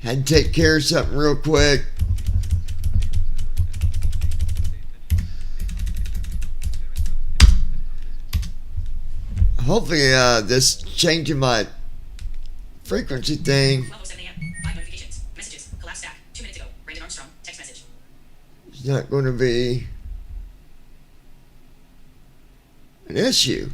Had to take care of something real quick. Hopefully, this changing my frequency thing. 12:07 a.m. 5 notifications. Messages. Collapse stack. 2 minutes ago. Brandon Armstrong. Text message. It's not going to be an issue.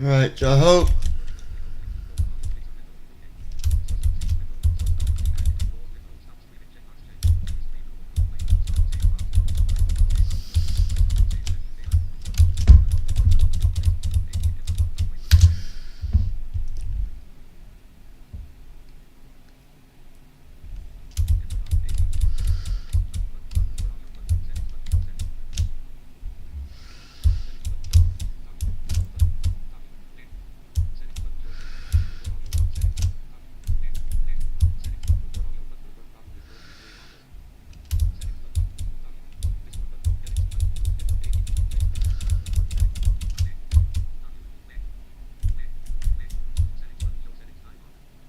Alright, so I hope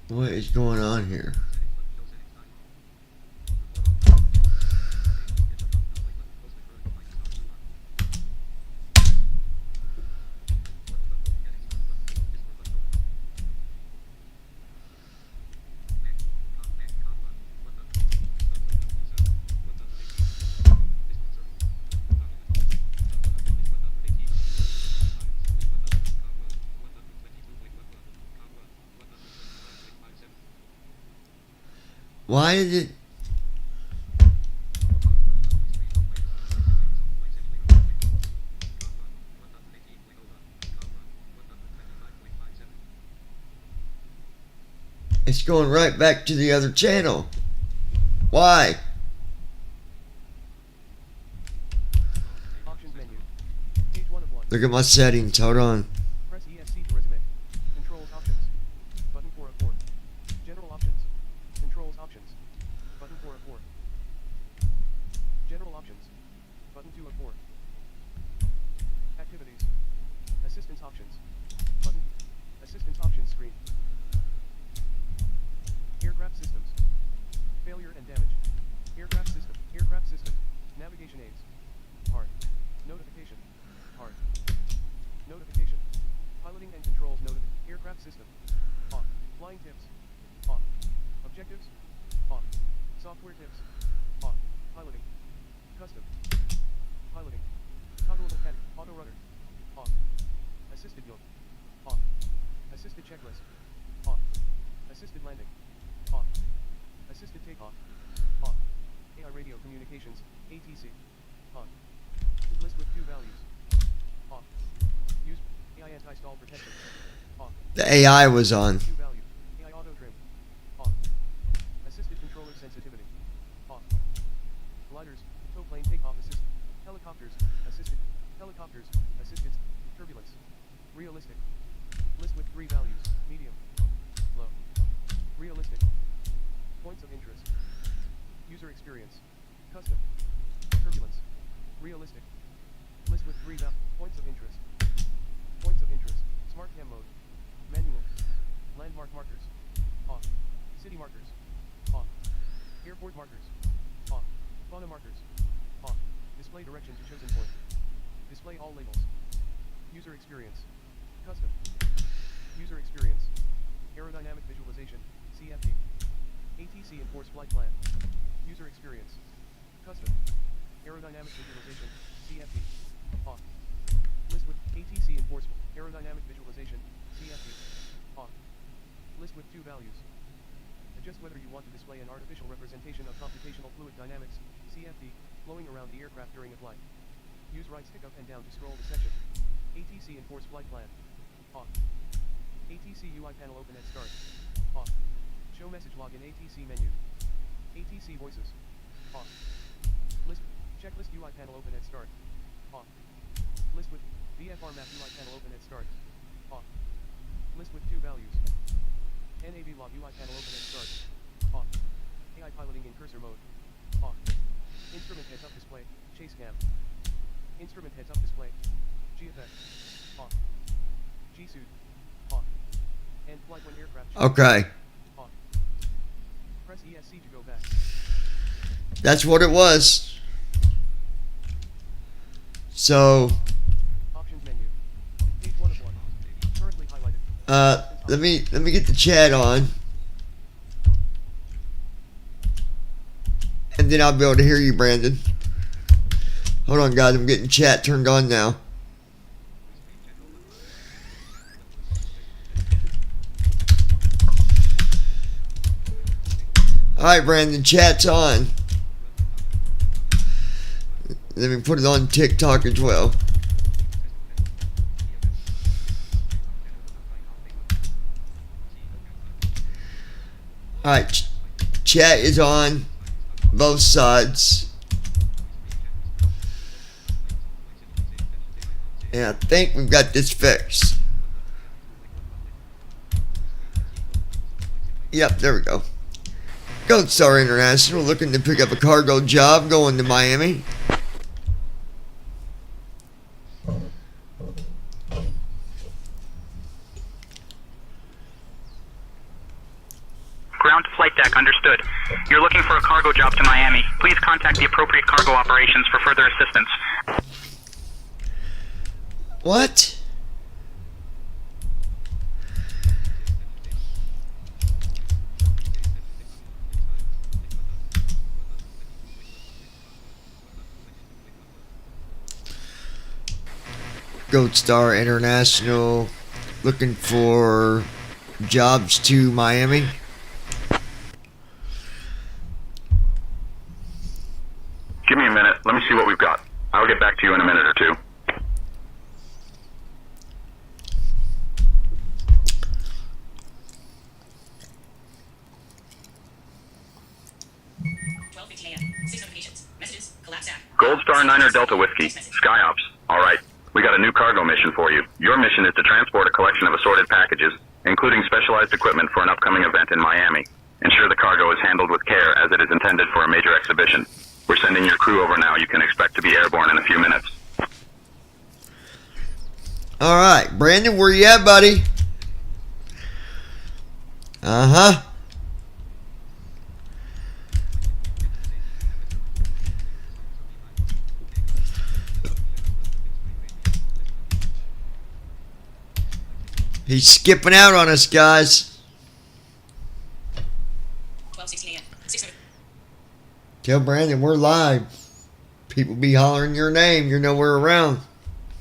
what is going on here? Why is it? It's going right back to the other channel. Why? Options menu. Page 1 of 1. Look at my settings. Hold on. Press ESC to resume. Controls options. Button 4 of 4. General options. Controls options. Button 4 of 4. General options. Button 2 of 4. Activities. Assistance options. Button. Assistance options screen. Aircraft systems. Failure and damage. Aircraft system. Aircraft system. Navigation aids. Hard. Notification. Hard. Notification. Piloting and controls aircraft system. Off. Flying tips. Off. Objectives. Off. Software tips. Off. Piloting. Custom. Piloting. Toggleable head. Auto rudder. Off. Assisted yoke. Off. Assisted checklist. Off. Assisted landing. Off. Assisted takeoff. Off. AI radio communications. ATC. On. List with 2 values. Off. Use AI anti-stall protection. Off. The AI was on. 2 value. AI auto trim. Off. Assisted controller sensitivity. Off. Gliders. Tow plane takeoff assist. Helicopters. Assisted. Helicopters. Assisted. Turbulence. Realistic. List with 3 values. Medium. Low. Realistic. Points of interest. User experience. experience. Custom. Turbulence. Realistic. List with 3 points of interest. Points of interest. Smart cam mode. Manual. Landmark markers. Off. City markers. Off. Airport markers. Off. Fauna markers. Off. Display direction to chosen point. Display all labels. User experience. Custom. User experience. Aerodynamic visualization. CFD. ATC Enforced Flight Plan. User experience. Custom. Aerodynamic visualization. CFD. Off. List with ATC Enforced Aerodynamic visualization. CFD. Off. List with 2 values. Adjust whether you want to display an artificial representation of computational fluid dynamics, CFD, flowing around the aircraft during a flight. Use right stick up and down to scroll the section. ATC Enforced Flight Plan. Off. ATC UI panel open at start. Off. Show message log in ATC menu. ATC voices. Off. List. Checklist UI panel open at start. Off. List with VFR map UI panel open at start. Off. List with 2 values. NAV log UI panel open at start. Off. AI piloting in cursor mode. Off. Instrument heads up display. Chase cam. Instrument heads up display. GFX. Off. G-suit. Off. And flight when aircraft. Okay. Off. Press ESC to go back. That's what it was. So, Options menu. Page 1 of 1. Currently highlighted. let me get the chat on. And then I'll be able to hear you, Brandon. Hold on, guys. I'm getting chat turned on now. Alright, Brandon. Chat's on. Let me put it on TikTok as well. Alright. Chat is on both sides. And I think we've got this fixed. Yep, there we go. Gold Star International looking to pick up a cargo job going to Miami. Ground to flight deck, understood. You're looking for a cargo job to Miami. Please contact the appropriate cargo operations for further assistance. What? Gold Star International looking for jobs to Miami. Give me a minute. Let me see what we've got. I'll get back to you in a minute or 2. Gold Star 9er Delta Whiskey, SkyOps. Alright, we got a new cargo mission for you. Your mission is to transport a collection of assorted packages, including specialized equipment for an upcoming event in Miami. Ensure the cargo is handled with care as it is intended for a major exhibition. We're sending your crew over now. You can expect to be airborne in a few minutes. Alright, Brandon, where you at, buddy? Uh-huh. He's skipping out on us, guys. 12:16 a.m. 600. Tell Brandon we're live. People be hollering your name. You're nowhere around.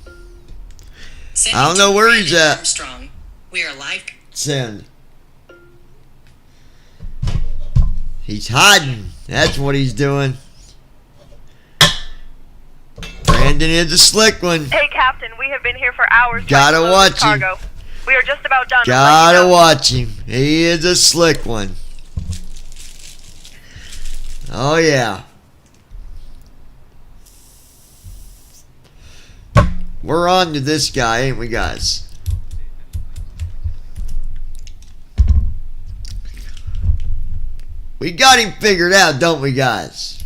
I don't know where he's at. Armstrong. We are live. Send. He's hiding. That's what he's doing. Brandon is a slick one. Hey, Captain, we have been here for hours. Gotta trying to load watch this him. cargo. We are just about done. Gotta watch him. He is a slick one. Oh, yeah. We're on to this guy, ain't we, guys? We got him figured out, don't we, guys?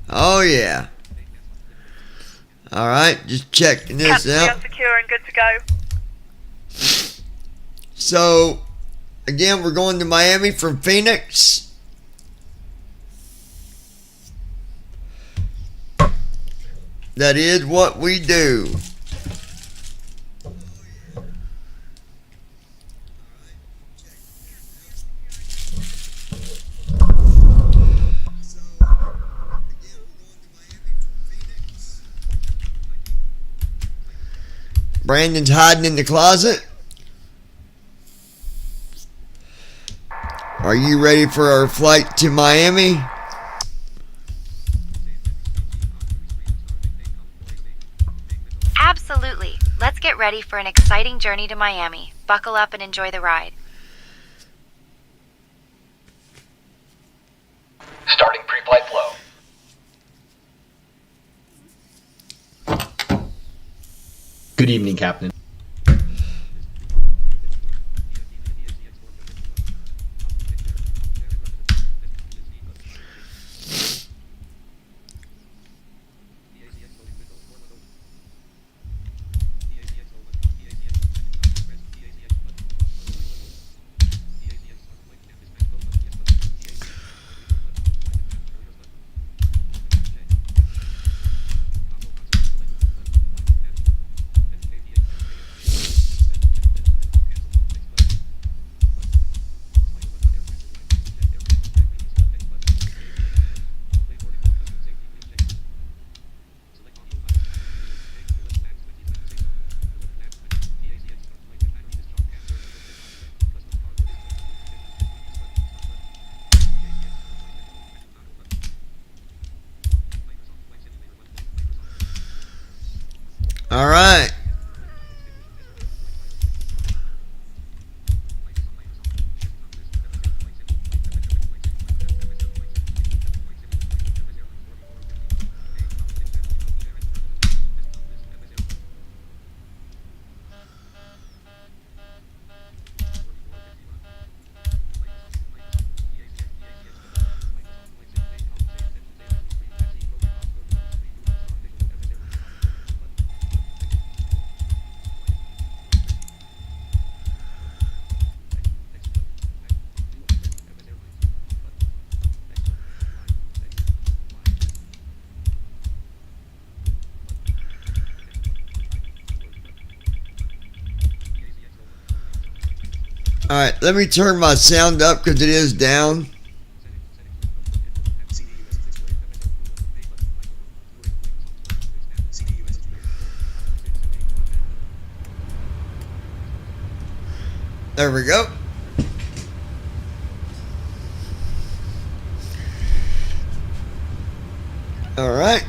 Oh, yeah. Alright, just checking this Captain, we out. are secure and good to go. So, again, we're going to Miami from Phoenix. That is what we do. Brandon's hiding in the closet. Are you ready for our flight to Miami? Absolutely. Let's get ready for an exciting journey to Miami. Buckle up and enjoy the ride. Starting pre-flight flow. Good evening, Captain. All right. All right, let me turn my sound up because it is down. There we go. All right.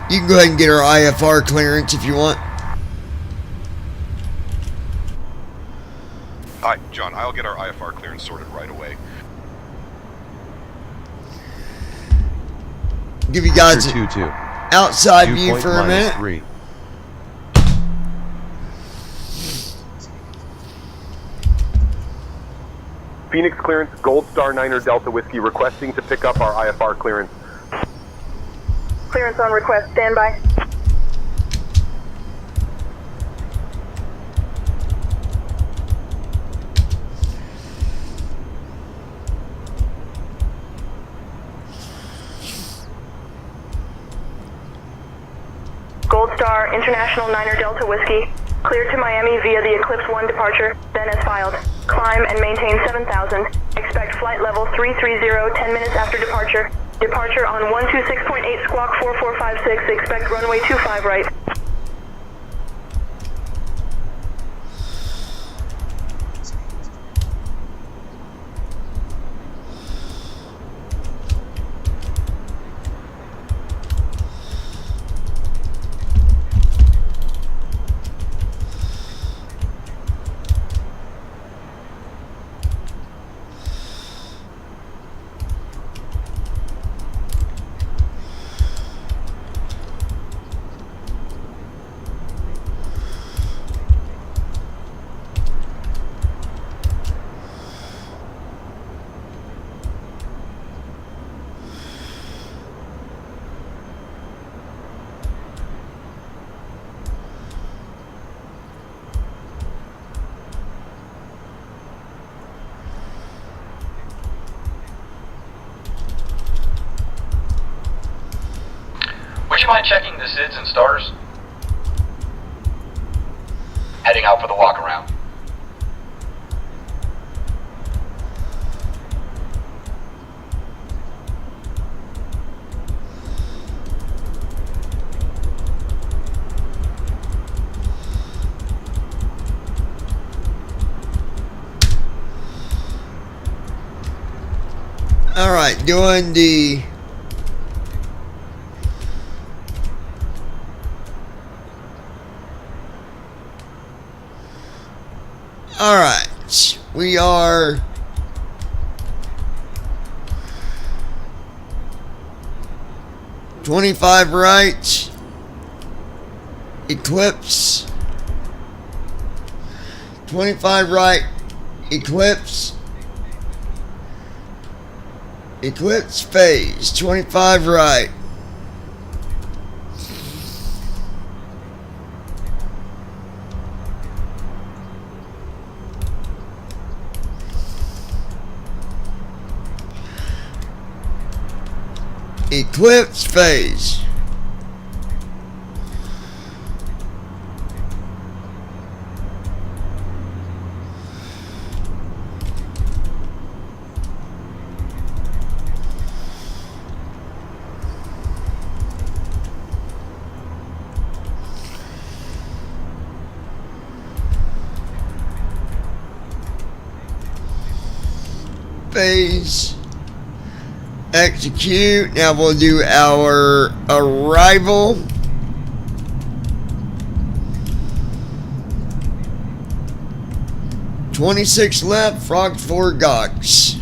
You can go ahead and get our IFR clearance if you want. Hi, John. I'll get our IFR clearance sorted right away. Give you guys an 2-2. outside Dew view point for a minute. -3. Phoenix clearance, Gold Star Niner Delta Whiskey requesting to pick up our IFR clearance. Clearance on request, standby. Gold Star International Niner Delta Whiskey, cleared to Miami via the Eclipse 1 departure, then as filed. Climb and maintain 7,000. Expect flight level 330 10 minutes after departure. Departure on 126.8 squawk 4456. Expect runway 25 right. mind checking the SIDS and stars? Heading out for the walk around. Alright, doing the alright, we are $25 right, Eclipse, 25 right, Eclipse, Eclipse phase, 25 right. Eclipse phase. Phase. Execute. Now we'll do our arrival. $26 left, Frog 4 Gox.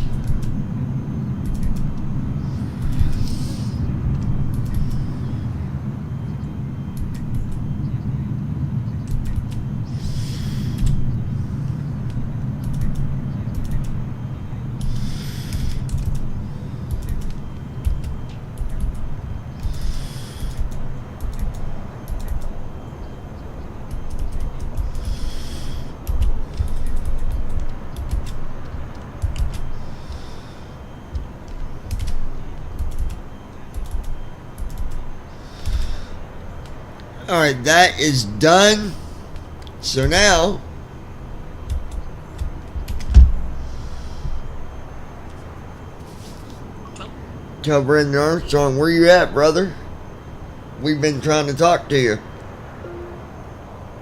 Alright, that is done. So now tell Brendan Armstrong, where you at, brother? We've been trying to talk to you.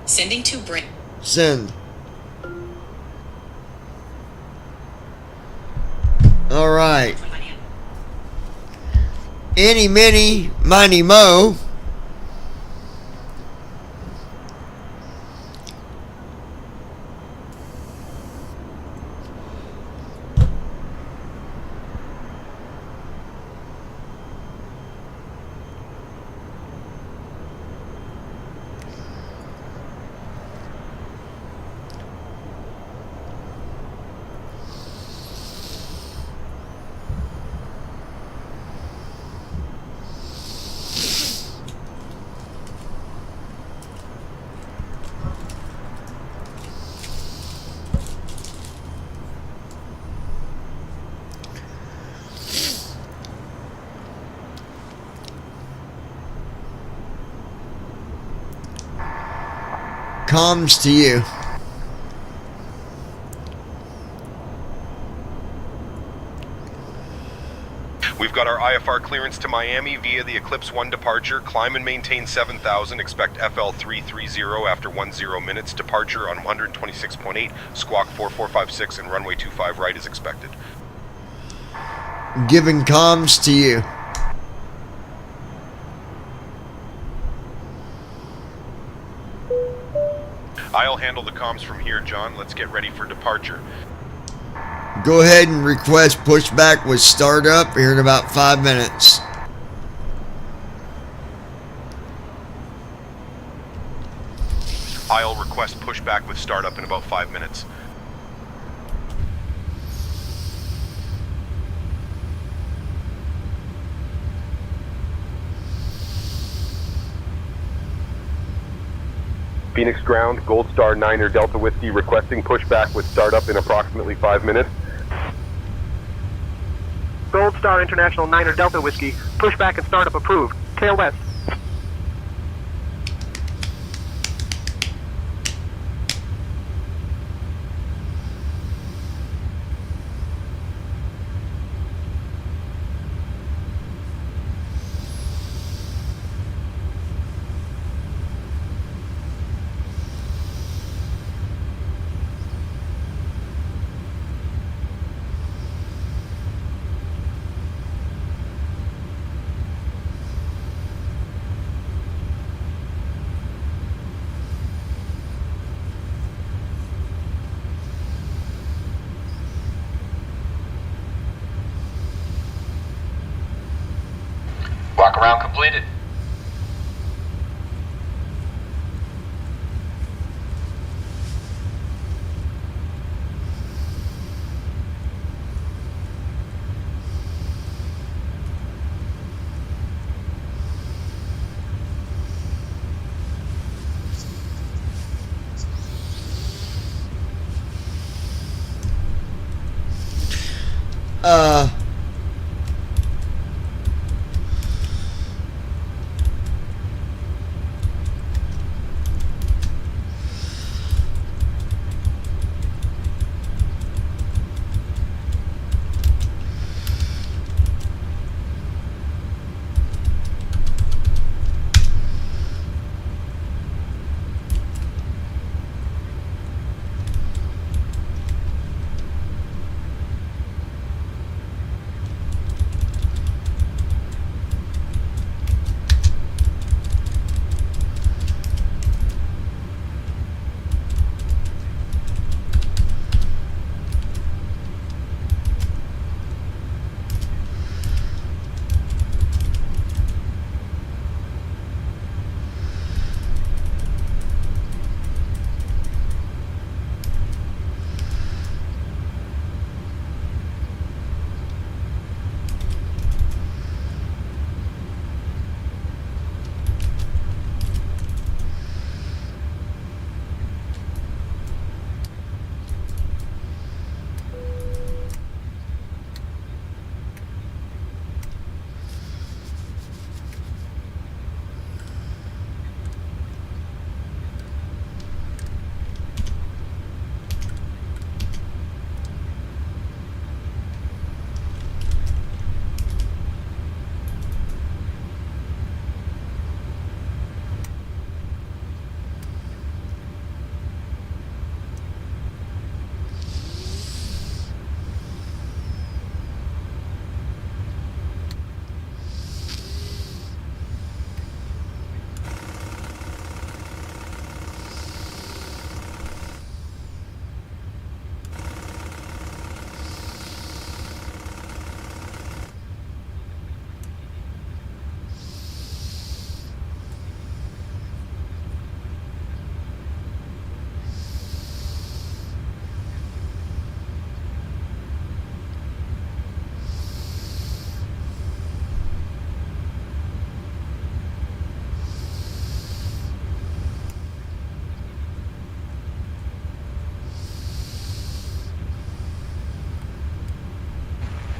Sending to Brent. Send. Alright. Any, mini, miny, mo. Comms to you. We've got our IFR clearance to Miami via the Eclipse 1 departure. Climb and maintain 7,000. Expect FL 330 after 10 minutes. Departure on 126.8. Squawk 4456 and runway 25 right is expected. Giving comms to you. I'll handle the comms from here, John. Let's get ready for departure. Go ahead and request pushback with startup here in about 5 minutes. I'll request pushback with startup in about 5 minutes. Phoenix ground, Gold Star 9er Delta Whiskey requesting pushback with startup in approximately 5 minutes. Gold Star International 9er Delta Whiskey. Pushback and startup approved. Tail west. Walk around completed. Uh,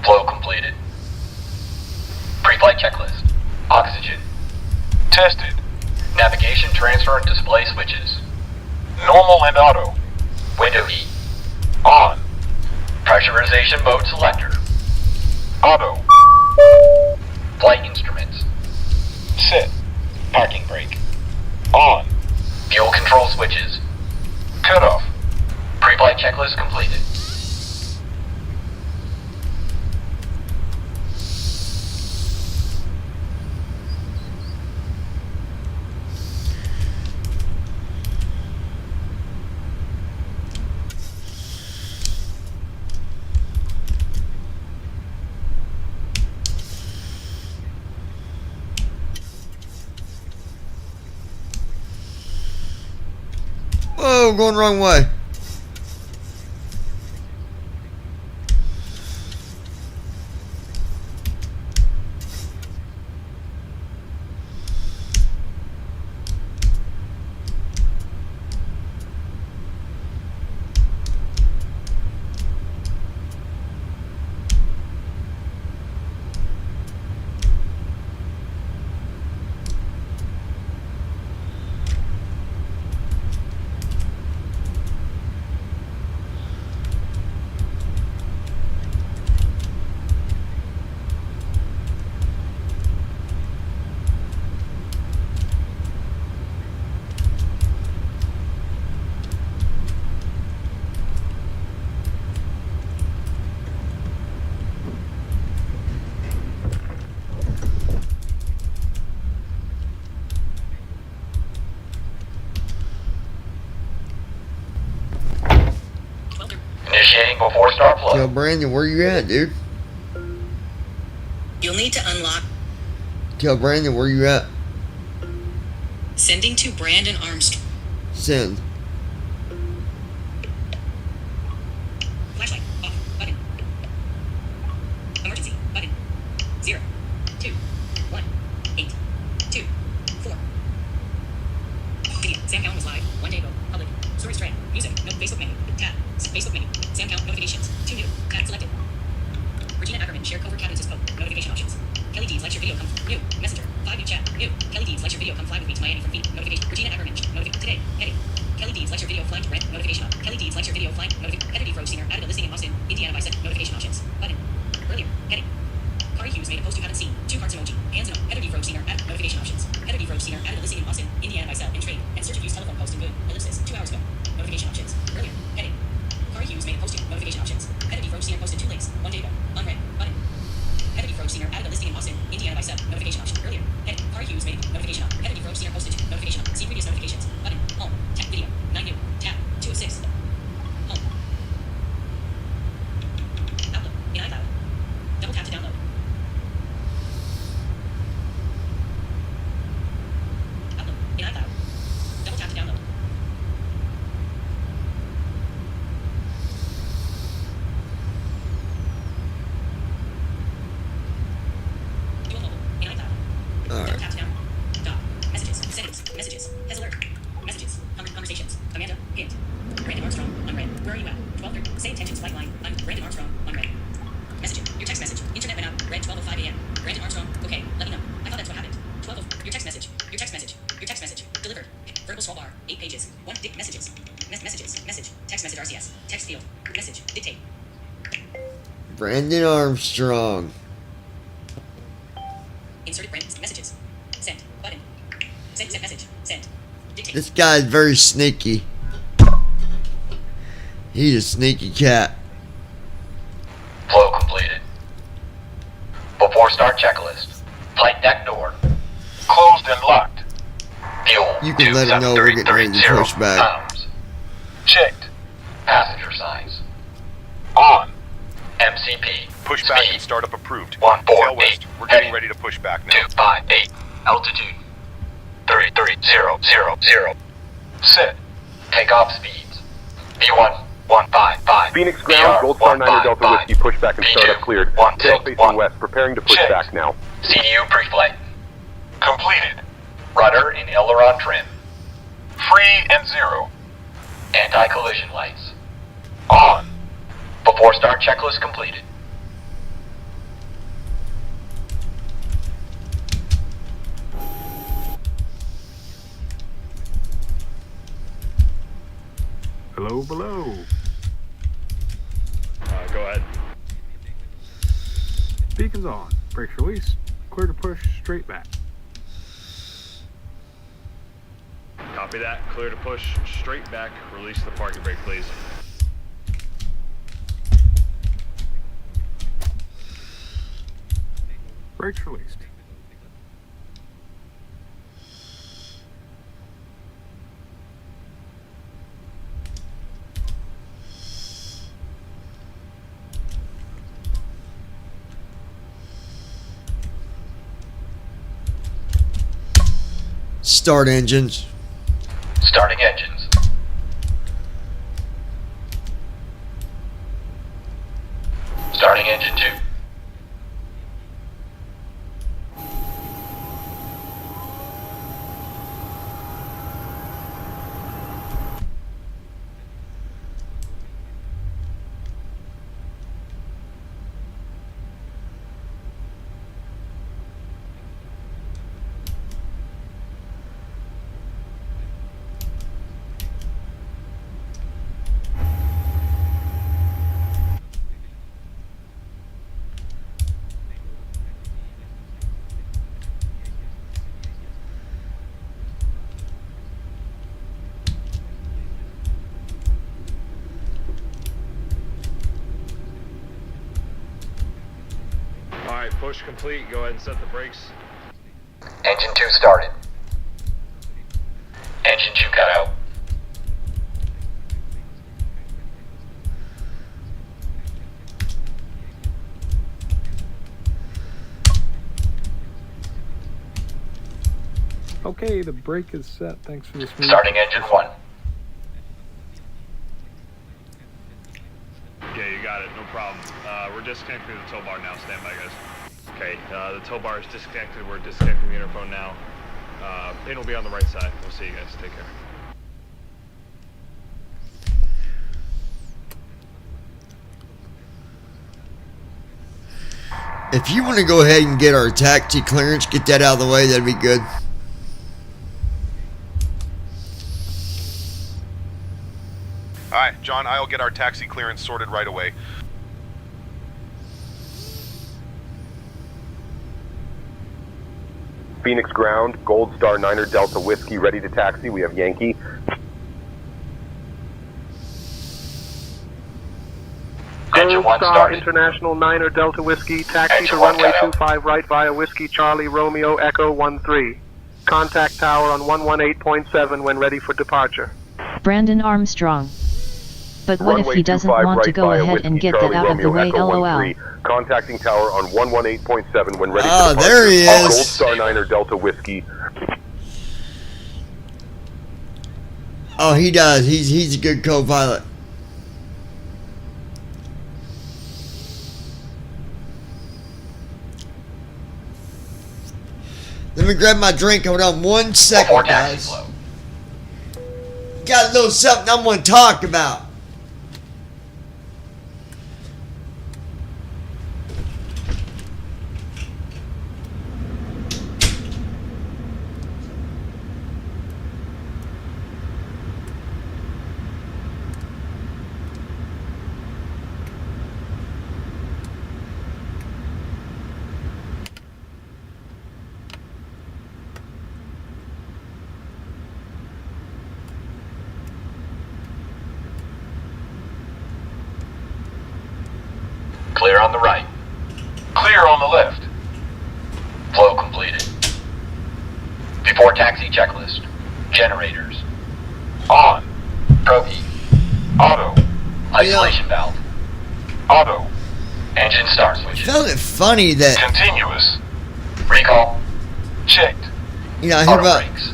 Flow completed. Pre-flight checklist. Oxygen. Tested. Navigation, transfer, and display switches. Normal and auto. Window heat. On. Pressurization mode selector. Auto. Flight instruments. Set. Parking brake. On. Fuel control switches. Cut off. Pre-flight checklist completed. whoa, going the wrong way. Initiating before start Yo, flow. Brandon, where you at, dude? You'll need to unlock. Tell Brandon where you at. Sending to Brandon Armstrong. Send. Flashlight. Off. Button. Emergency. Button. 0, 2, 1, 8, 2, 4. Video. Sam Cowan was live 1 day ago. Public. Storage tray. Music. No. Facebook menu. Tab. Facebook menu. Sam Cowan. Notifications. 2 new. Tab selected. Regina Ackerman. Share covert cabinets as post. Notification options. Kelly Deeds likes your video. Come. New. Messenger. 5 new chat. New. Kelly Deeds likes your video. Come fly with me to Miami from feed. Notification. Regina Ackerman. Notification. Today. Heading. Kelly Deeds likes your video. Flying to rent. Notification on. Kelly Deeds likes your video. Flying. Notification. Heather D. Froze Senior added a listing in Austin, Indiana by set. Notification options. Button. Earlier. Heading. Kari Hughes made a post you haven't seen. 2 hearts emoji. Hands and up. Heather D. Froze Senior added notification options. Heather D. Froze Senior added a listing in Austin, Indiana by sell and trade. And search of used telephone post and good. Ellipsis. 2 hours ago. Notification options. Earlier. Heading. Kari Hughes made a post you. Notification options. Heather D. Froze Senior posted 2 links. 1 day ago. Unread. Button. Heather D. Froze Senior added a listing in Austin, Indiana by sell. Notification option. Earlier. Heading. Kari Hughes made a notification on. Heather D. Froze Senior posted 2. Notification on. See previous notifications. Button. Home. Tap video. 9 new. Tab. 2 of 6. Home. Outlook. In iCloud. Double tap to download. Outlook. In iCloud. Double tap to download. Dual mobile. In iCloud. Double Alright. tap to download. Doc. Messages. Settings. Messages. Has alert. Messages. Conversations. Amanda. Hint. Brandon Armstrong. Unread. Where are you at? 12:30. Say intentions. Light line. Brandon Armstrong. Unread. Messaging. Your text message. Internet went out. Read 12:05 a.m. Brandon Armstrong. Okay. Let me know. I thought that's what happened. 12. Your text message. Your text message. Your text message. Delivered. Verbal scroll bar. 8 pages. 1 dick messages. Messages. Message. Text message RCS. Text field. Message. Dictate. Brandon Armstrong. Inserted Brandon's messages. Send. Button. Send message. Send. Dictate. This guy's very sneaky. He's a sneaky cat. Flow completed. Before start checklist. Flight deck door. Closed and locked. Fuel. You can let him know we're getting ready to push back. Pounds. Checked. Passenger signs. On. MCP. Push back Speed. and startup approved. 148. Tail west. We're getting ready to push back now. 258. Altitude. 33000. Set. Takeoff speeds. B1 155. Phoenix ground, Gold Star 9 Delta Whiskey, pushback and startup cleared. Tail facing west, preparing to push Checked. back now. CDU pre-flight. Completed. Rudder and aileron trim. Free and 0. Anti-collision lights. On. Before start checklist completed. Hello, below. Go ahead. Beacons on. Brakes released. Clear to push straight back. Copy that. Clear to push straight back. Release the parking brake, please. Brakes released. Start engines. Starting engines. Starting engine 2. Alright, push complete. Go ahead and set the brakes. Engine 2 started. Engine 2 cut out. Okay, the brake is set. Thanks for this. Starting engine 1. Yeah, you got it. No problem. We're disconnecting the tow bar now. Stand by, guys. Okay, the tow bar is disconnected. We're disconnecting the interphone now. Pin will be on the right side. We'll see you guys. Take care. If you want to go ahead and get our taxi clearance, get that out of the way, that'd be good. Alright, John, I'll get our taxi clearance sorted right away. Phoenix ground, Gold Star 9er Delta Whiskey, ready to taxi. We have Yankee. Engine 1 started. International 9er Delta Whiskey, taxi Engine to one runway cut out. 25 right via Whiskey Charlie Romeo Echo 13. Contact tower on 118.7 when ready for departure. Brandon Armstrong. But what if Runway he doesn't 25 want to right go via ahead Whiskey and get Charlie that out of the Romeo way, Echo lol? 13. Contacting tower on 118.7 when ready Ah, for departure. there he is. Gold Star 9er Delta Whiskey. Oh, he does. He's a good co-pilot. Let me grab my drink. Hold on 1 second, Before taxi guys. flow. Got a little something I'm going to talk about. Clear on the right. Clear on the left. Flow completed. Before taxi checklist. Generators. On. Probe. Auto. Isolation valve. Auto. Engine start I switches. found it funny that, Continuous. Recall. Checked. you know, I hear Auto about brakes.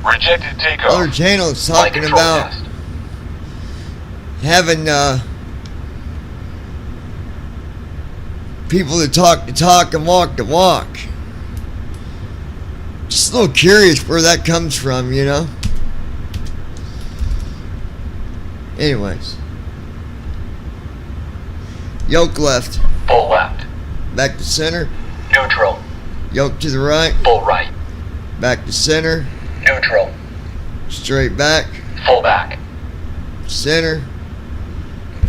Rejected takeoff. other channels Flight talking control about test. having people that talk the talk and walk the walk. Just a little curious where that comes from, you know? Anyways. Yoke left. Full left. Back to center. Neutral. Yoke to the right. Full right. Back to center. Neutral. Straight back. Full back. Center.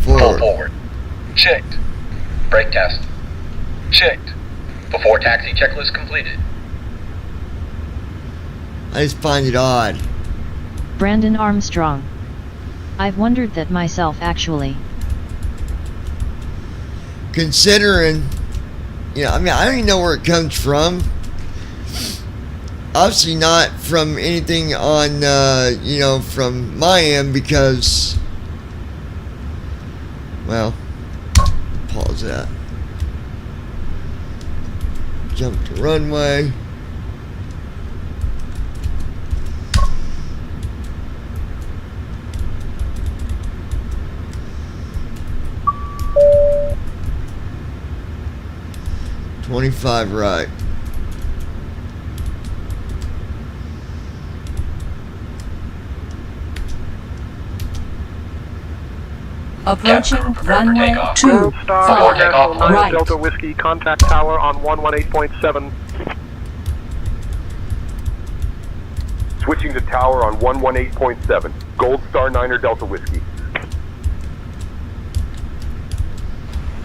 Full Forward. forward. Checked. Brake test. Checked. Before taxi checklist completed. I just find it odd. Brandon Armstrong. I've wondered that myself actually. Considering, you know, I mean, I don't even know where it comes from. Obviously not from anything on, you know, from my end because, well, pause that. Jump to runway. $25 right. Approaching runway 2. Gold Star Before International takeoff. 9er Right. Delta Whiskey, contact tower on 118.7. Switching to tower on 118.7. Gold Star 9er Delta Whiskey.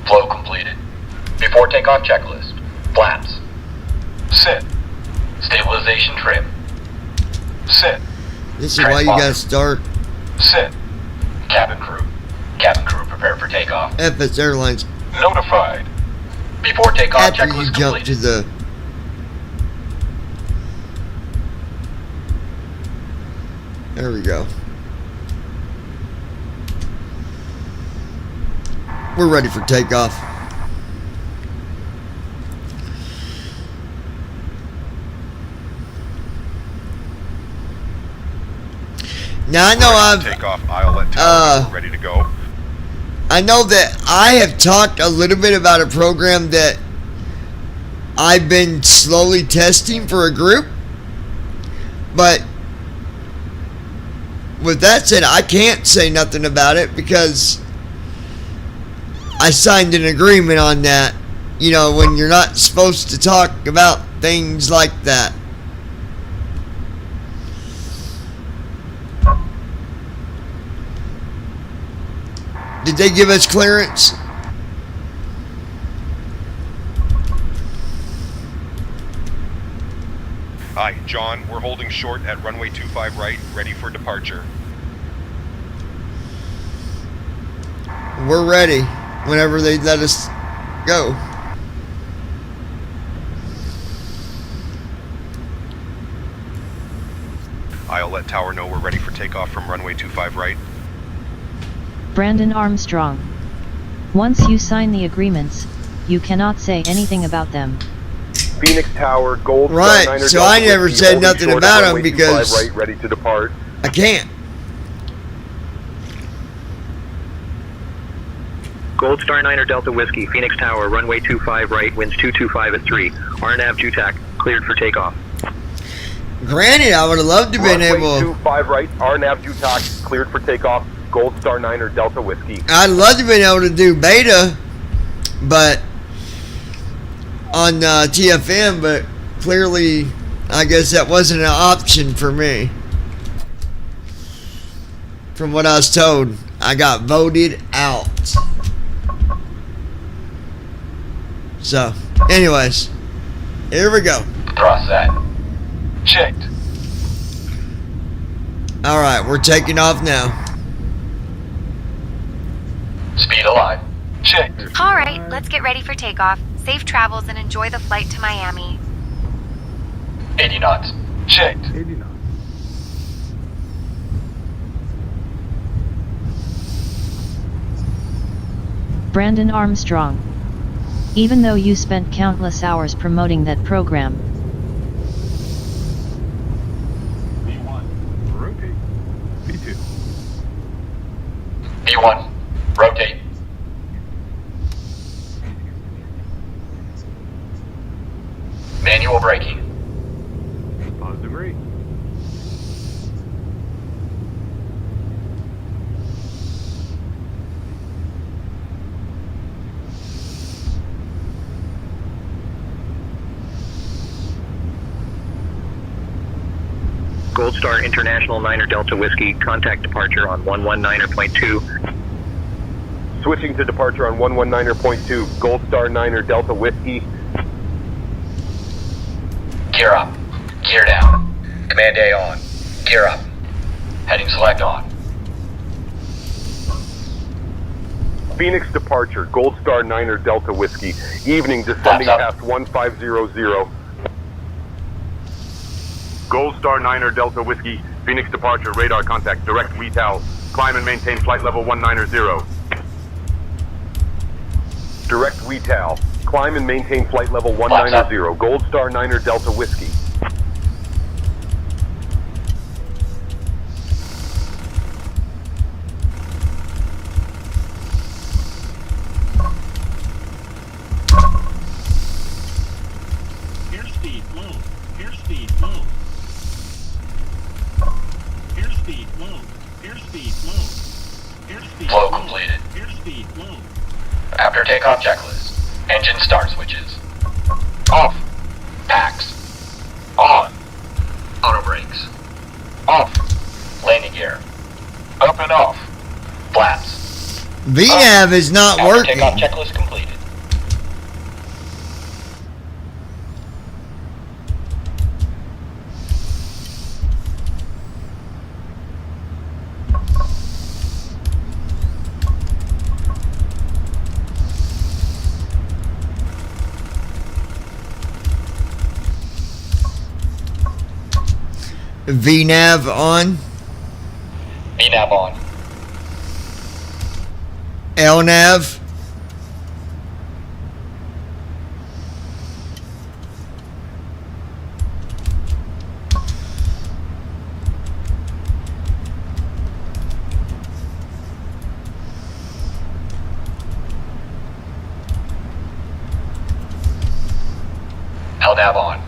Flow completed. Before takeoff checklist. Flaps. Sit. Stabilization trim. Sit. This is why you gotta start Sit. Cabin crew. Cabin crew prepare for takeoff. FS Airlines Notified. Before takeoff after you checklist jump completed. to the. There we go. We're ready for takeoff. Now I know We're ready to take off. I'll let Tower know we're ready to go. I know that I have talked a little bit about a program that I've been slowly testing for a group, but with that said, I can't say nothing about it because I signed an agreement on that. You know, when you're not supposed to talk about things like that. Did they give us clearance? Hi, John. We're holding short at runway 25 right, ready for departure. We're ready whenever they let us go. I'll let Tower know we're ready for takeoff from runway 25 right. Brandon Armstrong. Once you sign the agreements, you cannot say anything about them. Phoenix Tower, Gold Star Right, Niner so Delta I never Whiskey, said holding nothing short about at 'em runway because 25 right, ready to depart. I can't. Gold Star Niner Delta Whiskey, Phoenix Tower, runway 25 right, winds 225 at 3. RNAV JUTAC, cleared for takeoff. Granted, I would have loved to have been Runway able. 25 right, RNAV JUTAC, cleared for takeoff. Gold Star Niner Delta Whiskey. I'd love to have been able to do beta, but on TFM, but clearly, I guess that wasn't an option for me. From what I was told, I got voted out. So, anyways, here we go. Cross that. Checked. All right, we're taking off now. Speed alive. Checked. All right, let's get ready for takeoff. Safe travels and enjoy the flight to Miami. 80 knots. Checked. 80 knots. Brandon Armstrong. Even though you spent countless hours promoting that program, B1. Rotate. B2. B1. Rotate. Manual braking. Positive rate. Gold Star International Niner Delta Whiskey, contact departure on 119.2. Switching to departure on 119.2. Gold Star Niner Delta Whiskey. Gear up. Gear down. Command A on. Gear up. Heading select on. Phoenix departure. Gold Star Niner Delta Whiskey. Evening descending Flaps up. past 1500. Gold Star Niner Delta Whiskey. Phoenix departure. Radar contact. Direct VTOL. Climb and maintain flight level 190. Direct VTOL. Climb and maintain flight level 190. Gold Star Niner Delta Whiskey. Airspeed low. Airspeed low. Airspeed low. Airspeed low. Airspeed Flow low. completed. Airspeed low. After takeoff checklist. Engine start switches. Off. Packs. On. Auto brakes. Off. Landing gear. Up and off. Flaps. VNAV is not After working. takeoff checklist completed. VNAV on. VNAV on. LNAV. LNAV on.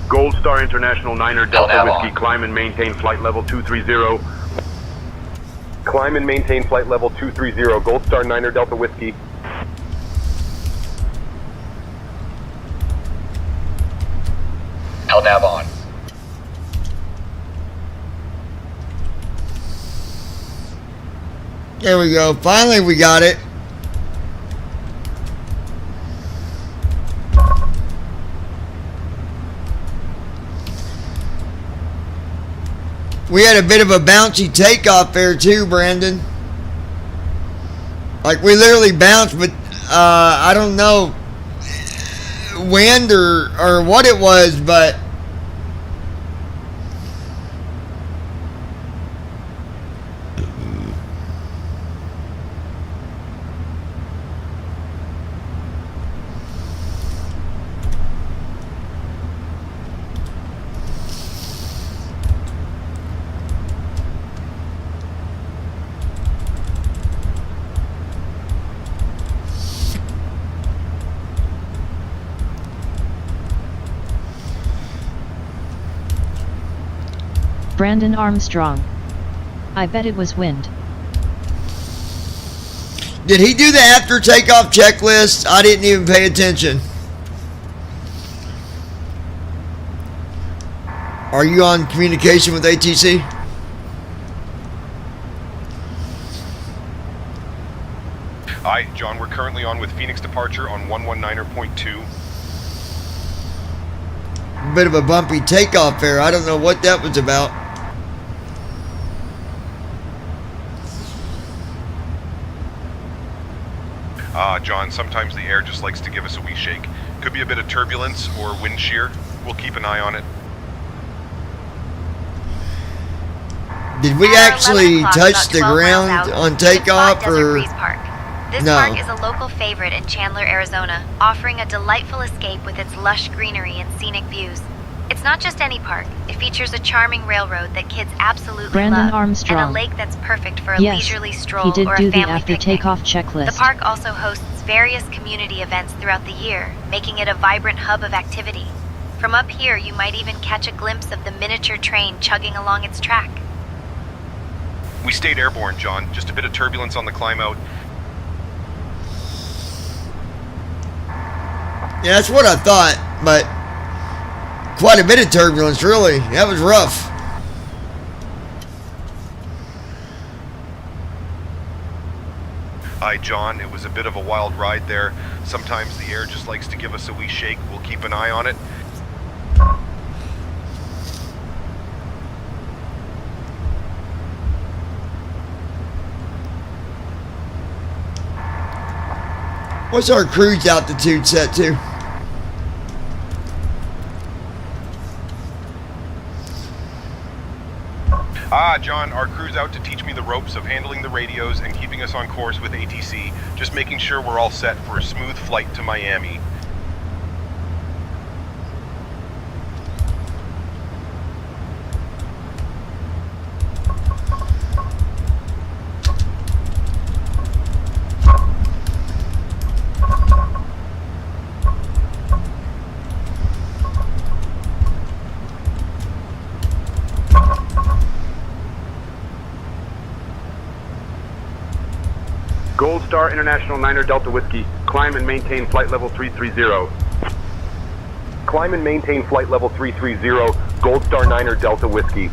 Gold Star International Niner Delta LNAV Whiskey, on. climb and maintain flight level 230. Climb and maintain flight level 230. Gold Star Niner Delta Whiskey. LNAV on. There we go. Finally, we got it. We had a bit of a bouncy takeoff there too, Brandon. Like we literally bounced, but I don't know wind or what it was, but Brandon Armstrong. I bet it was wind. did he do the after takeoff checklist? I didn't even pay attention. Are you on communication with ATC? Aye, John, we're currently on with Phoenix departure on 119.2. Bit of a bumpy takeoff there. I don't know what that was about. John, sometimes the air just likes to give us a wee shake. Could be a bit of turbulence or wind shear. We'll keep an eye on it. Did we At actually 11 o'clock, touch about the 12 miles ground out, on you can takeoff spot Desert or Breeze Park. This no? park is a local favorite in Chandler, Arizona, offering a delightful escape with its lush greenery and scenic views. It's not just any park. It features a charming railroad that kids absolutely Brandon love, and a Armstrong. lake that's perfect for a Yes, leisurely he stroll did or do a the family after picnic. takeoff checklist. The park also hosts various community events throughout the year, making it a vibrant hub of activity. From up here, you might even catch a glimpse of the miniature train chugging along its track. We stayed airborne, John. Just a bit of turbulence on the climb out. Yeah, that's what I thought, but quite a bit of turbulence, really. That was rough. Aye, John, it was a bit of a wild ride there. Sometimes the air just likes to give us a wee shake. We'll keep an eye on it. What's our cruise altitude set to? John, our crew's out to teach me the ropes of handling the radios and keeping us on course with ATC, just making sure we're all set for a smooth flight to Miami. Gold Star International Niner Delta Whiskey, climb and maintain flight level 330. Climb and maintain flight level 330, Gold Star Niner Delta Whiskey.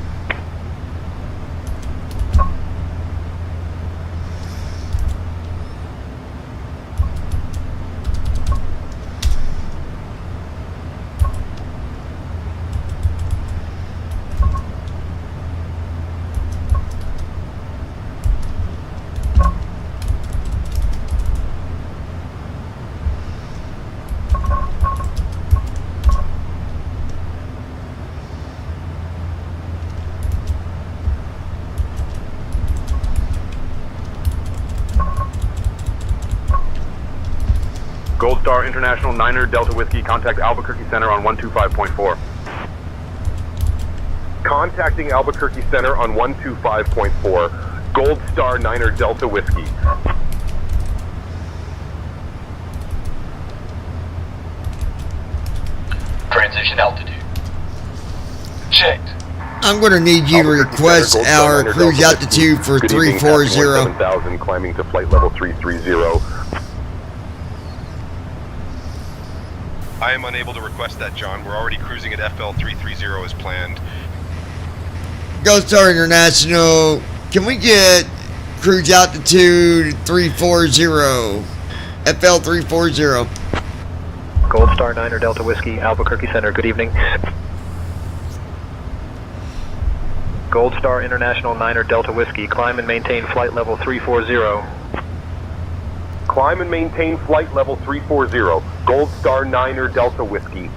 International 9er Delta Whiskey, contact Albuquerque Center on 125.4. Contacting Albuquerque Center on 125.4. Gold Star 9er Delta Whiskey. Transition altitude. Checked. I'm going to need you to request our cruise altitude for 340. 7000, climbing to flight level 330. I am unable to request that, John. We're already cruising at FL 330 as planned. Ghost Star International, can we get cruise altitude 340? FL 340. Gold Star 9er Delta Whiskey, Albuquerque Center, good evening. Gold Star International 9er Delta Whiskey, climb and maintain flight level 340. Climb and maintain flight level 340. Gold Star 9er Delta Whiskey.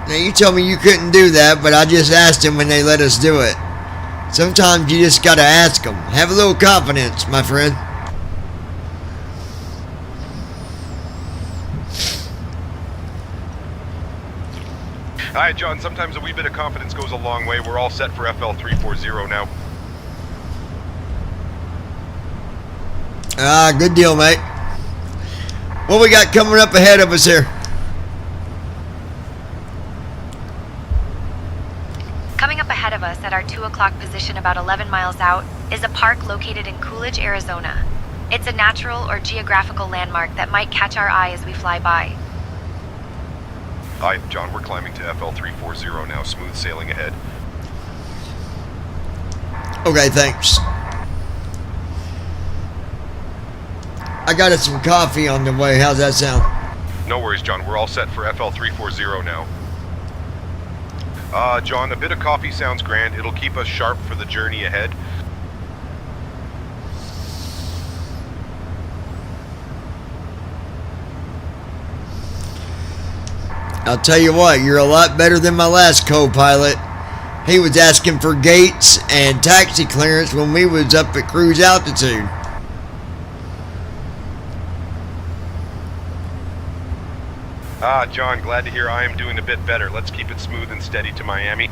Now you told me you couldn't do that, but I just asked them when they let us do it. Sometimes you just gotta ask them. Have a little confidence, my friend. Hi, John. Sometimes a wee bit of confidence goes a long way. We're all set for FL 340 now. Ah, good deal, mate. What we got coming up ahead of us here? Coming up ahead of us at our 2 o'clock position about 11 miles out is a park located in Coolidge, Arizona. It's a natural or geographical landmark that might catch our eye as we fly by. Hi, John. We're climbing to FL 340 now. Smooth sailing ahead. Okay, thanks. I got us some coffee on the way. How's that sound? No worries, John. We're all set for FL 340 now. John, a bit of coffee sounds grand. It'll keep us sharp for the journey ahead. I'll tell you what, you're a lot better than my last co-pilot. He was asking for gates and taxi clearance when we was up at cruise altitude. John, glad to hear I am doing a bit better. Let's keep it smooth and steady to Miami.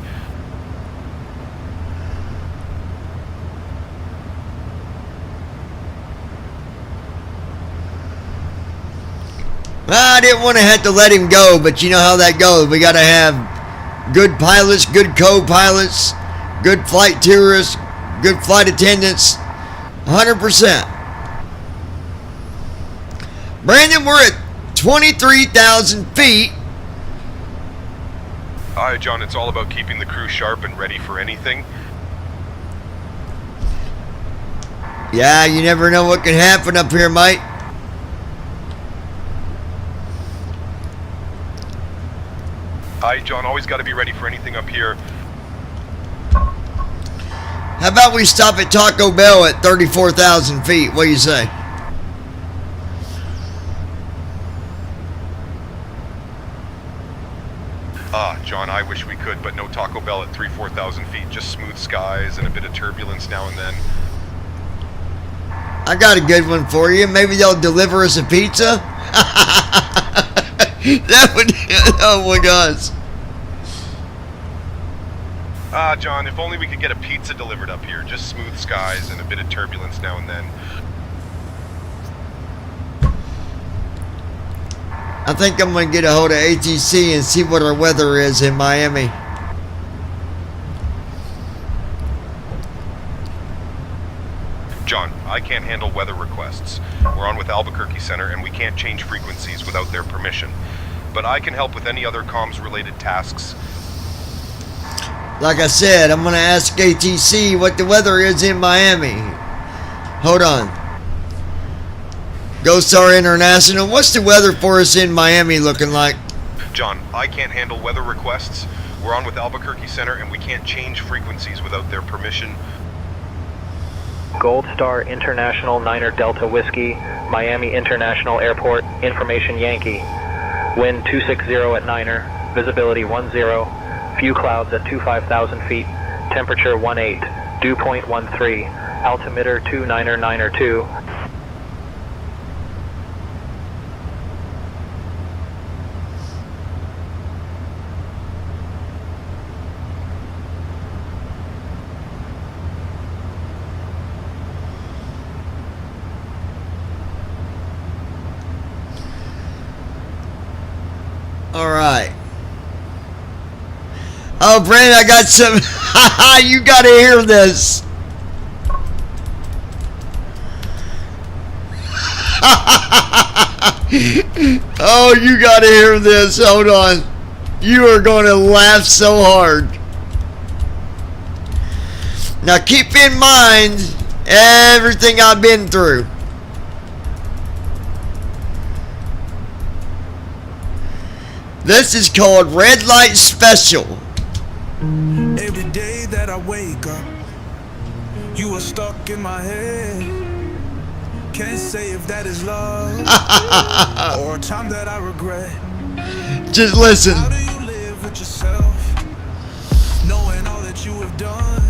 I didn't want to have to let him go, but you know how that goes. We got to have good pilots, good co-pilots, good flight tourists, good flight attendants. 100%. Brandon, we're at 23,000 feet. Hi, John. It's all about keeping the crew sharp and ready for anything. Yeah, you never know what can happen up here, mate. Hi, John. Always got to be ready for anything up here. How about we stop at Taco Bell at 34,000 feet? What do you say? John, I wish we could, but no Taco Bell at 4,000 feet. Just smooth skies and a bit of turbulence now and then. I got a good one for you. Maybe they'll deliver us a pizza? That would... Oh my gosh. John, if only we could get a pizza delivered up here. Just smooth skies and a bit of turbulence now and then. I think I'm going to get a hold of ATC and see what our weather is in Miami. John, I can't handle weather requests. We're on with Albuquerque Center and we can't change frequencies without their permission. But I can help with any other comms-related tasks. Like I said, I'm going to ask ATC what the weather is in Miami. Hold on. Ghost Star International, what's the weather for us in Miami looking like? John, I can't handle weather requests. We're on with Albuquerque Center and we can't change frequencies without their permission. Gold Star International 9er Delta Whiskey, Miami International Airport, information Yankee. Wind 260 at 9er, visibility 10, few clouds at 25,000 feet, temperature 18, dew point 13, altimeter 29er 9er 2. Alright. Oh, Brandon, I got some. You gotta hear this. Oh, you gotta hear this. Hold on. You are gonna laugh so hard. Now, keep in mind everything I've been through. This is called Red Light Special. Every day that I wake up, you are stuck in my head. Can't say if that is love or a time that I regret. Just listen. How do you live with yourself, knowing all that you have done?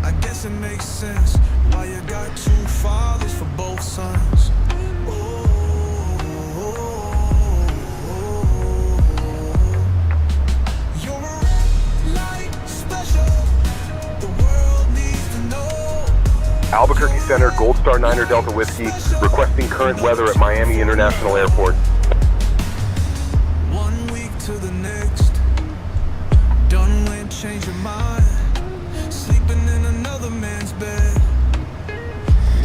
I guess it makes sense why you got two fathers for both sons. Albuquerque Center, Gold Star 9er Delta Whiskey, requesting current weather at Miami International Airport. 1 week to the next, done went change your mind, sleeping in another man's bed,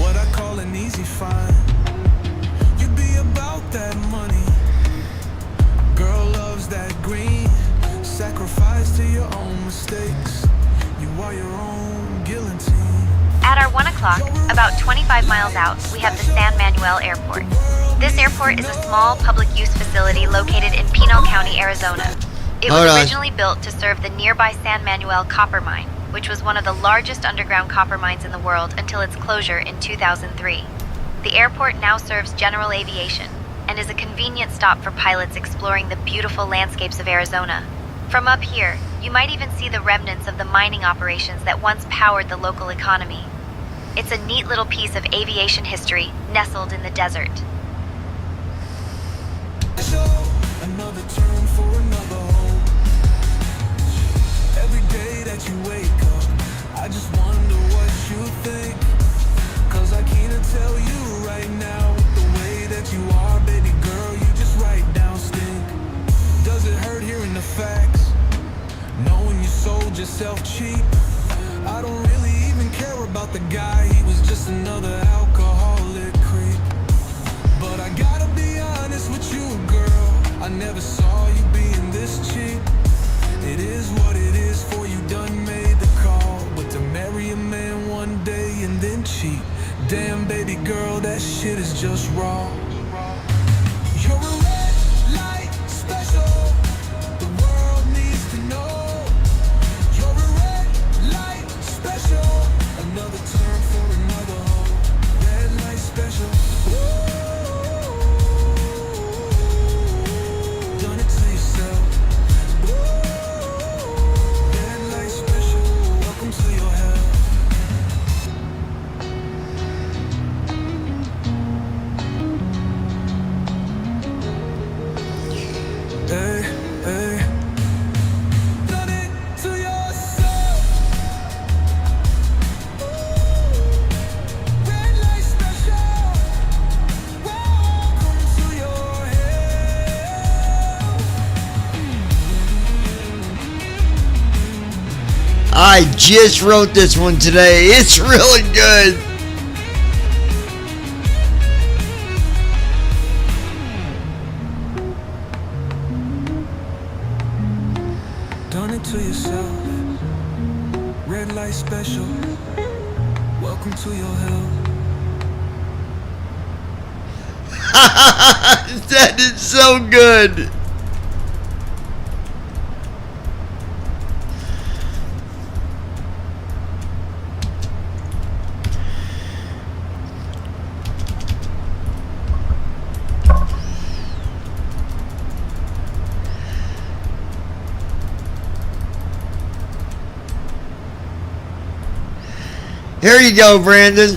what I call an easy find. You be about that money, girl loves that green, sacrifice to your own mistakes, you are your own guillotine. At our 1 o'clock, about 25 miles out, we have the San Manuel Airport. This airport is a small public use facility located in Pinal County, Arizona. It was originally built to serve the nearby San Manuel copper mine, which was one of the largest underground copper mines in the world until its closure in 2003. The airport now serves general aviation and is a convenient stop for pilots exploring the beautiful landscapes of Arizona. From up here, you might even see the remnants of the mining operations that once powered the local economy. It's a neat little piece of aviation history nestled in the desert. Another turn for another hope. Every day that you wake up, I just wonder what you think. Cause I can't tell you right now, the way that you are, baby girl, you just right down stink. Does it hurt hearing the facts? Knowing you sold yourself cheap. I don't really even care about the guy, he was just another alcoholic creep. But I gotta be honest with you, girl, I never saw you being this cheap. It is what it is, for you done made the call. But to marry a man one day and then cheat, damn baby girl, that shit is just wrong. You're a red light special, the world needs to know. You're a red light special, another turn for another hoe. Red light special. Done it to yourself. Red light special, welcome to your hell. Hey, hey. Done it to yourself. Red light special. Welcome to your hell. I just wrote this one today. It's really good. Done it to yourself. Red light special. Welcome to your hell. That is so good. Here you go, Brandon.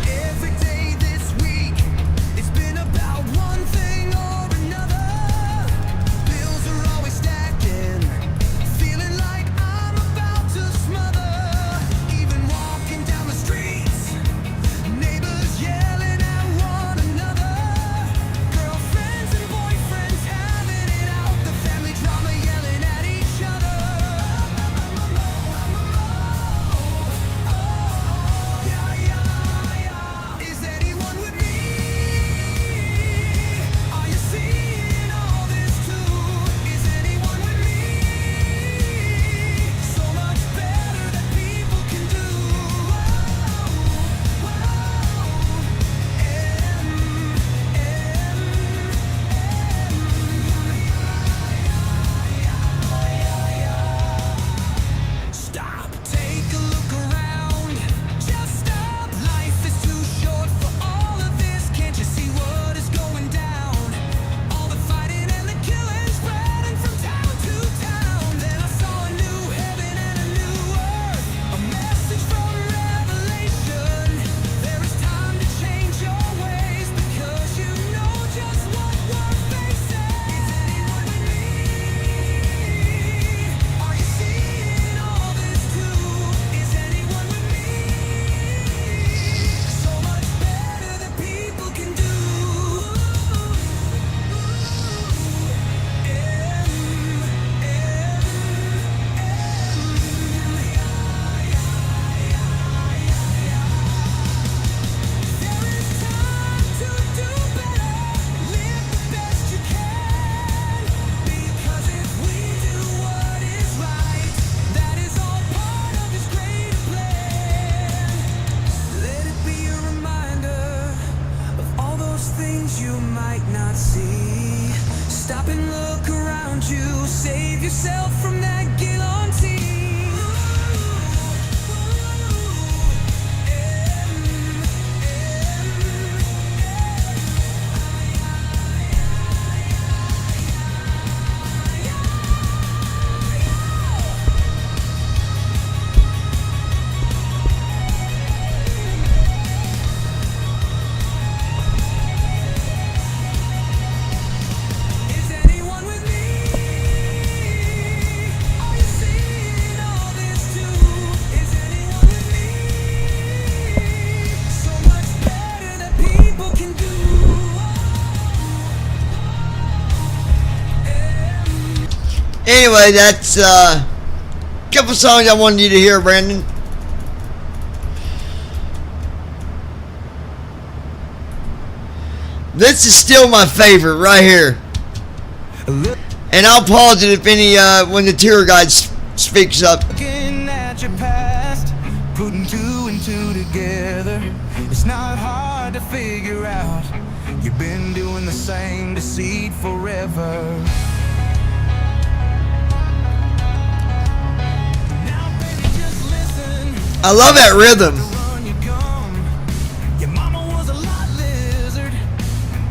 Every day this week, it's been about one thing or another. Bills are always save yourself from that guillotine. Is anyone with me? Are you seeing all this too? Is anyone with me? So much better that people can do. Anyway, that's a couple songs I wanted you to hear, Brandon. This is still my favorite right here. And I'll pause it if any when the tour guide speaks up. Looking at your past, putting two and two together. It's not hard to figure out. You've been doing the same deceit forever. Now, baby, just listen. I love that rhythm. Run your gum. Your mama was a lot lizard.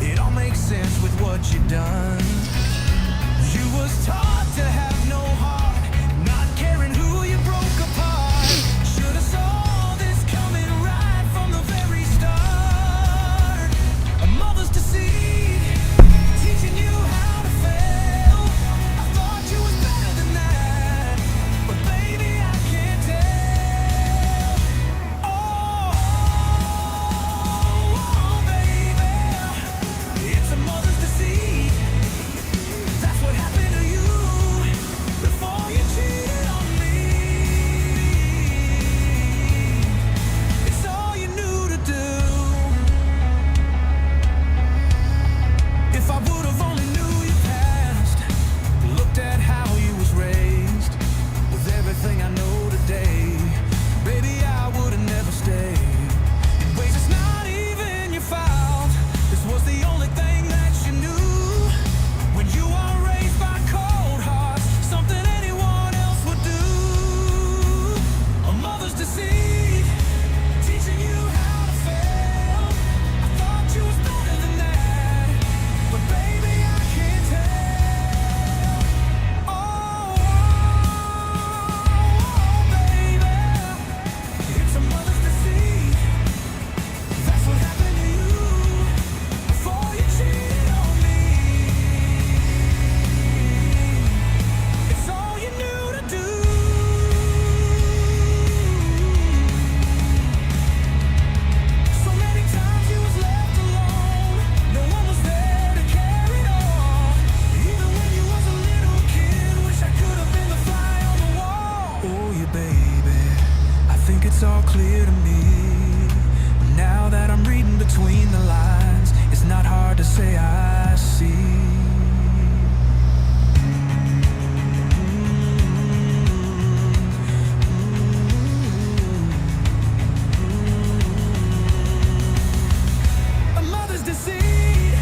It all makes sense with what you done. You was taught to have no heart, not caring who you broke apart. Should've saw this coming right from the very start. A mother's deceit, teaching you how to fail. I thought you was better than that, but baby I can't tell. Oh, baby, it's a mother's deceit. That's what happened to you before you cheated on me. It's all you knew to do. If I would've only knew your past, looked at how you was raised, with everything I know today, baby, I would've never stayed. In ways it's not even your fault. This was the only thing that you knew. When you are raised by cold hearts, something anyone else would do. A mother's deceit, teaching you how to fail. I thought you was better than that, but baby I can't tell. Oh, baby, it's a mother's deceit. That's what happened to you before you cheated on me. It's all you knew to do. So many times you was left alone. No one was there to carry on. Even when you was a little kid, wish I could have been the fly on the wall. Oh, yeah, baby, I think it's all clear to me. Now that I'm reading between the lines, it's not hard to say I see. A mother's deceit,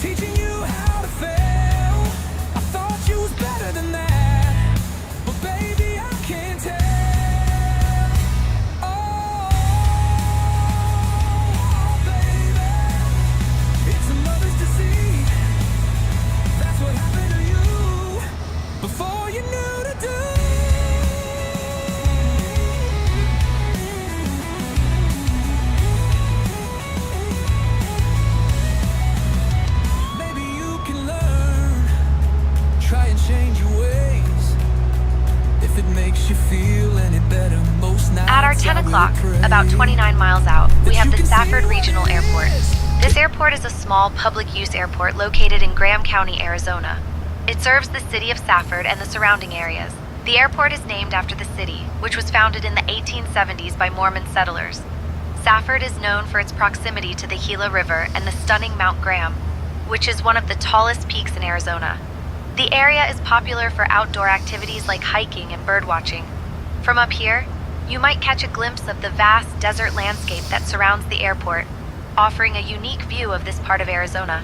teaching you how to fail. I thought you was better than that, but baby I can't tell. Oh, baby, it's a mother's deceit. That's what happened to you before you knew to do. Maybe you can learn, try and change your ways. If it makes you feel any better, most nights At our I 10 will o'clock, pray about 29 miles out, we have you the can Safford see Regional what it Airport. is. This airport is a small public-use airport located in Graham County, Arizona. It serves the city of Safford and the surrounding areas. The airport is named after the city, which was founded in the 1870s by Mormon settlers. Safford is known for its proximity to the Gila River and the stunning Mount Graham, which is one of the tallest peaks in Arizona. The area is popular for outdoor activities like hiking and birdwatching. From up here, you might catch a glimpse of the vast desert landscape that surrounds the airport, offering a unique view of this part of Arizona.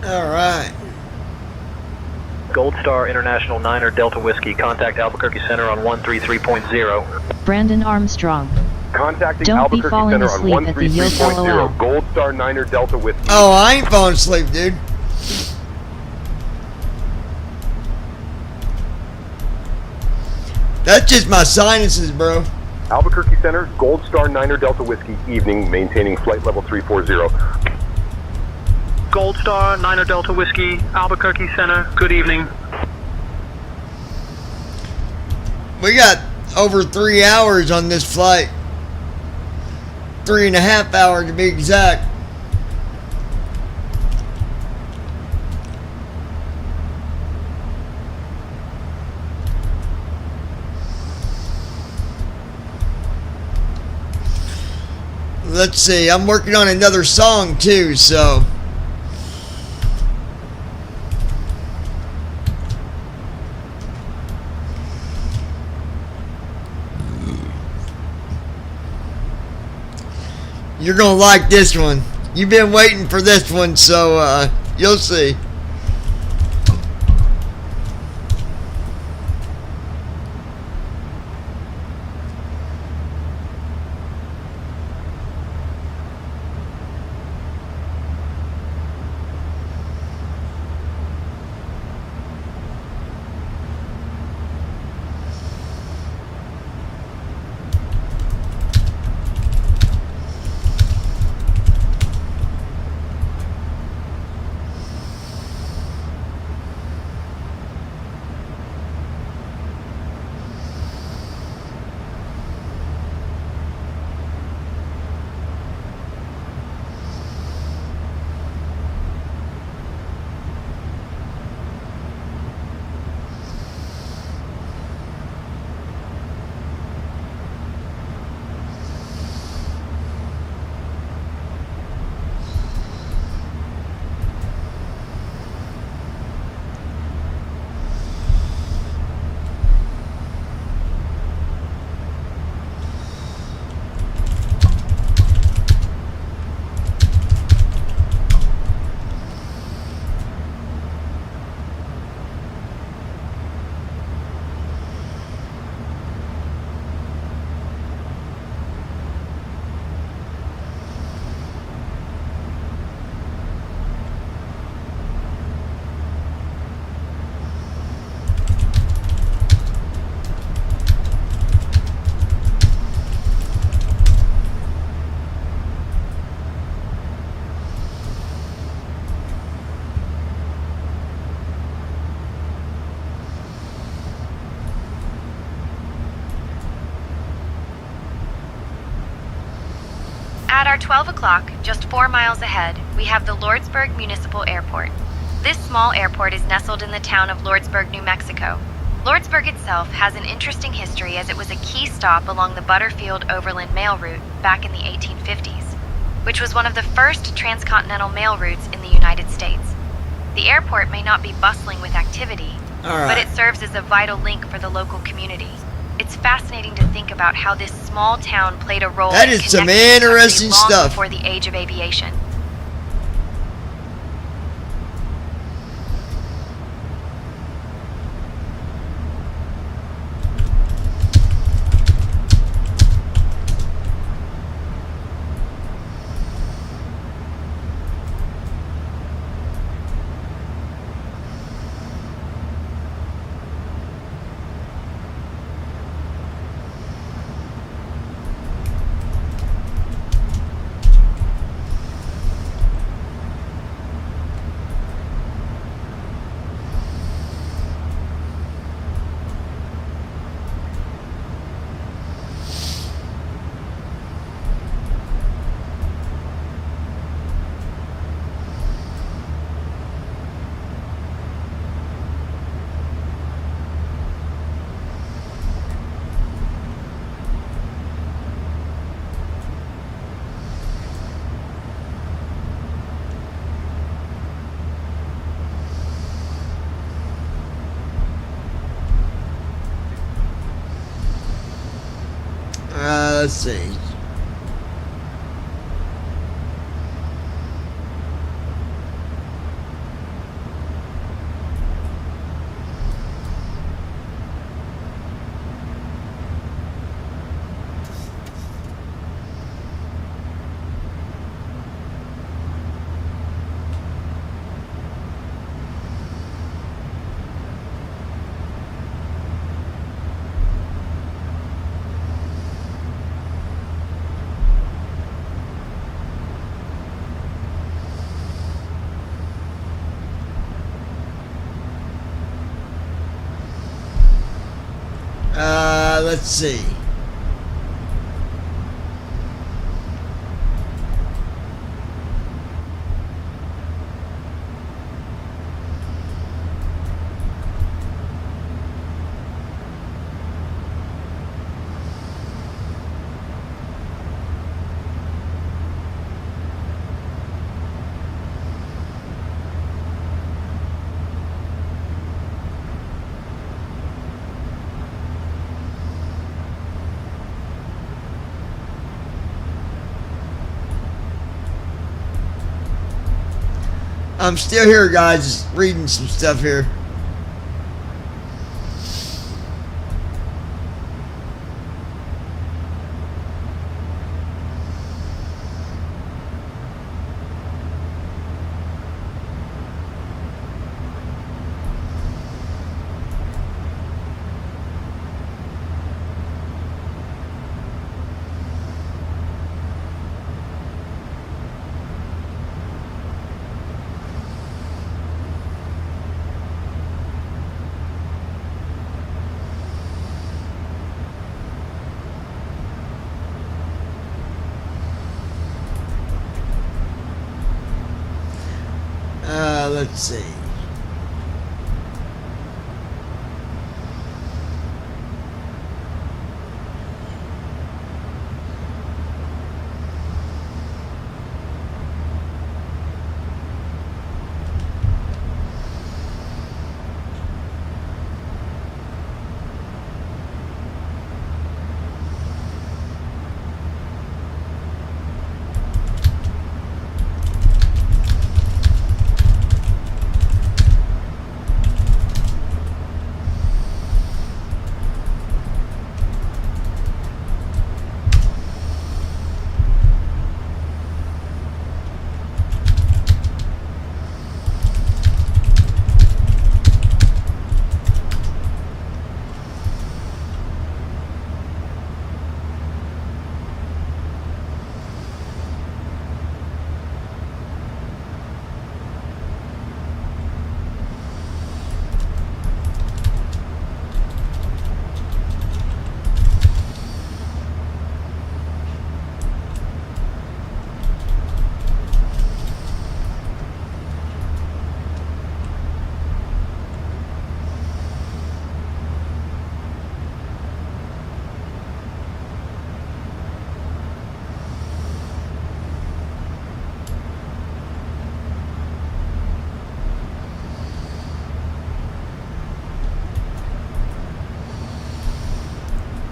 Alright. Gold Star International 9er Delta Whiskey. Contact Albuquerque Center on 133.0. Brandon Armstrong. Contacting Don't be Albuquerque falling Center on asleep at the Yoke 133.0. LOL. Gold Star 9er Delta Whiskey. Oh, I ain't falling asleep, dude. That's just my sinuses, bro. Albuquerque Center, Gold Star 9er Delta Whiskey, evening, maintaining flight level 340. Gold Star 9er Delta Whiskey, Albuquerque Center. Good evening. We got over 3 hours on this flight. 3.5 hours to be exact. Let's see, I'm working on another song too, so. You're gonna like this one. You've been waiting for this one, so you'll see. At our 12 o'clock, just 4 miles ahead, we have the Lordsburg Municipal Airport. This small airport is nestled in the town of Lordsburg, New Mexico. Lordsburg itself has an interesting history as it was a key stop along the Butterfield Overland Mail Route back in the 1850s, which was one of the first transcontinental mail routes in the United States. The airport may not be bustling with activity, but it serves as a vital link for the local community. It's fascinating to think about how this small town played a role That in is some connecting the interesting country long stuff. before the age of aviation. Let's see. Let's see. I'm still here, guys, just reading some stuff here. Let's see.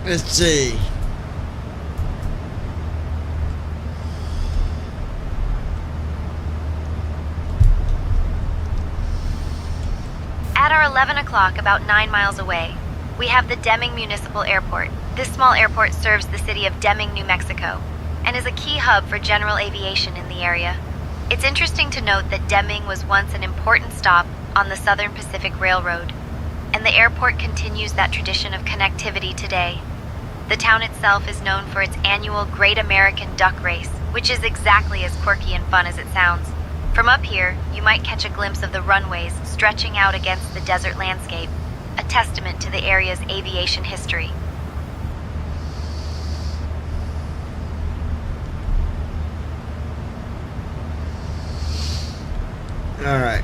Let's see. At our 11 o'clock, about 9 miles away, we have the Deming Municipal Airport. This small airport serves the city of Deming, New Mexico, and is a key hub for general aviation in the area. It's interesting to note that Deming was once an important stop on the Southern Pacific Railroad, and the airport continues that tradition of connectivity today. The town itself is known for its annual Great American Duck Race, which is exactly as quirky and fun as it sounds. From up here, you might catch a glimpse of the runways stretching out against the desert landscape, a testament to the area's aviation history. All right.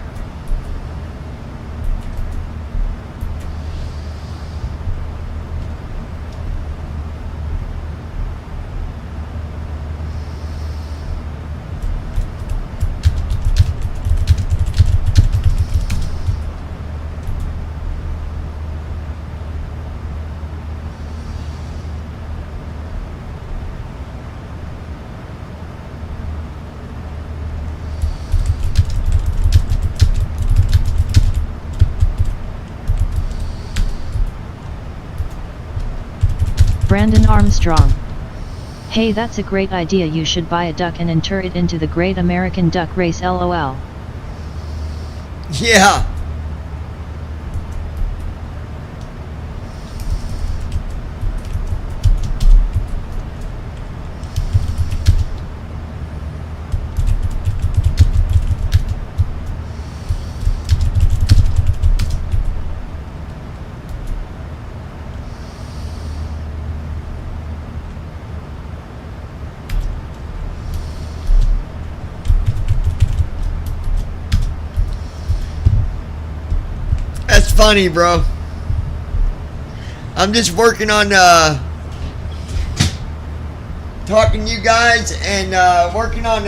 Brandon Armstrong. Hey, that's a great idea. You should buy a duck and enter it into the Great American Duck Race, LOL. Yeah. funny, bro. I'm just working on talking to you guys and working on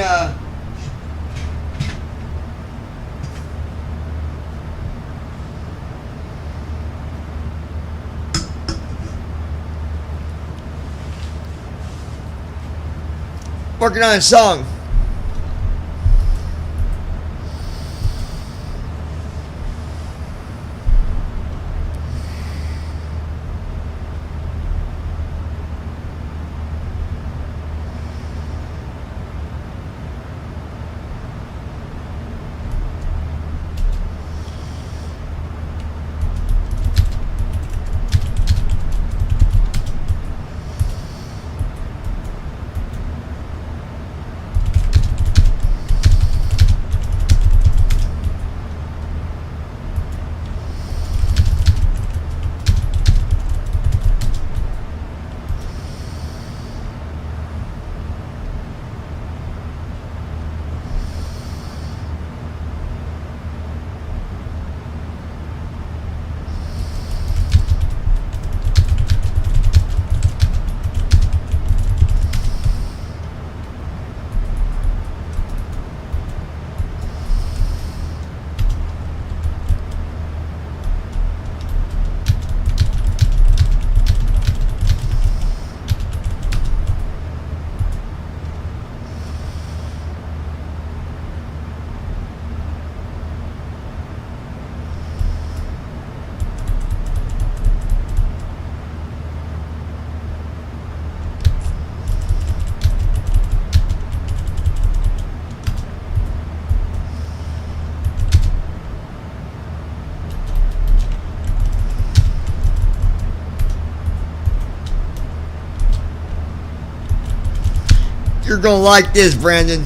a song. You're gonna like this, Brandon.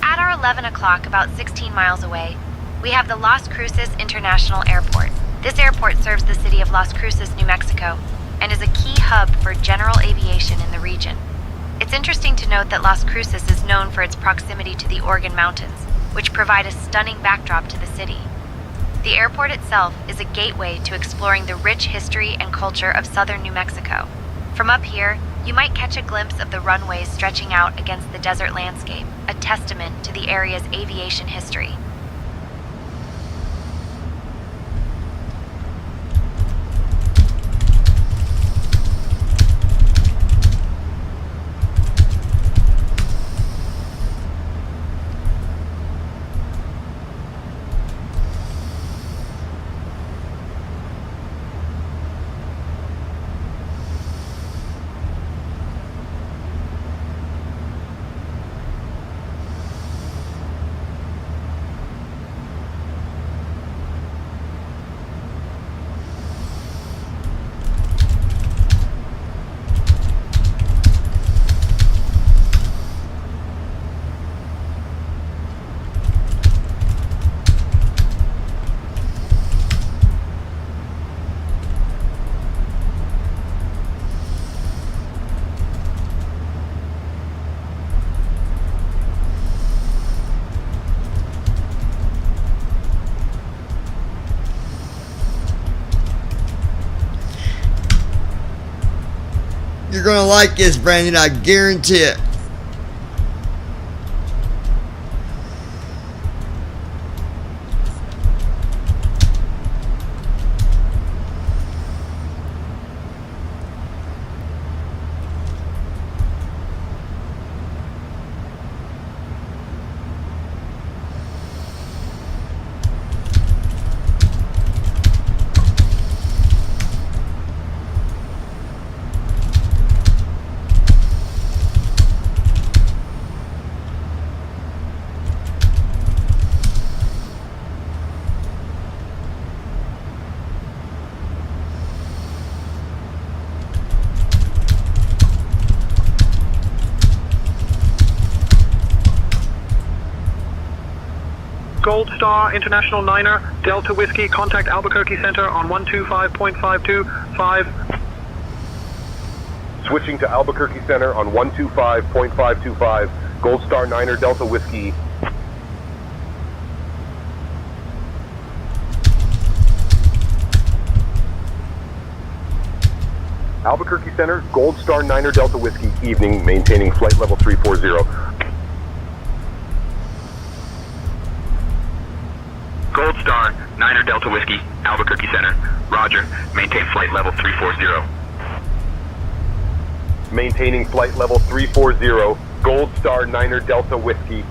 At our 11 o'clock, about 16 miles away, we have the Las Cruces International Airport. This airport serves the city of Las Cruces, New Mexico, and is a key hub for general aviation in the region. It's interesting to note that Las Cruces is known for its proximity to the Organ Mountains, which provide a stunning backdrop to the city. The airport itself is a gateway to exploring the rich history and culture of southern New Mexico. From up here, you might catch a glimpse of the runways stretching out against the desert landscape, a testament to the area's aviation history. you're gonna like this, Brandon. I guarantee it. Gold Star International Niner Delta Whiskey, contact Albuquerque Center on 125.525. Switching to Albuquerque Center on 125.525. Gold Star Niner Delta Whiskey. Albuquerque Center, Gold Star Niner Delta Whiskey, evening, maintaining flight level 340. Gold Star, Niner Delta Whiskey, Albuquerque Center. Roger. Maintain flight level 340. Maintaining flight level 340. Gold Star Niner Delta Whiskey.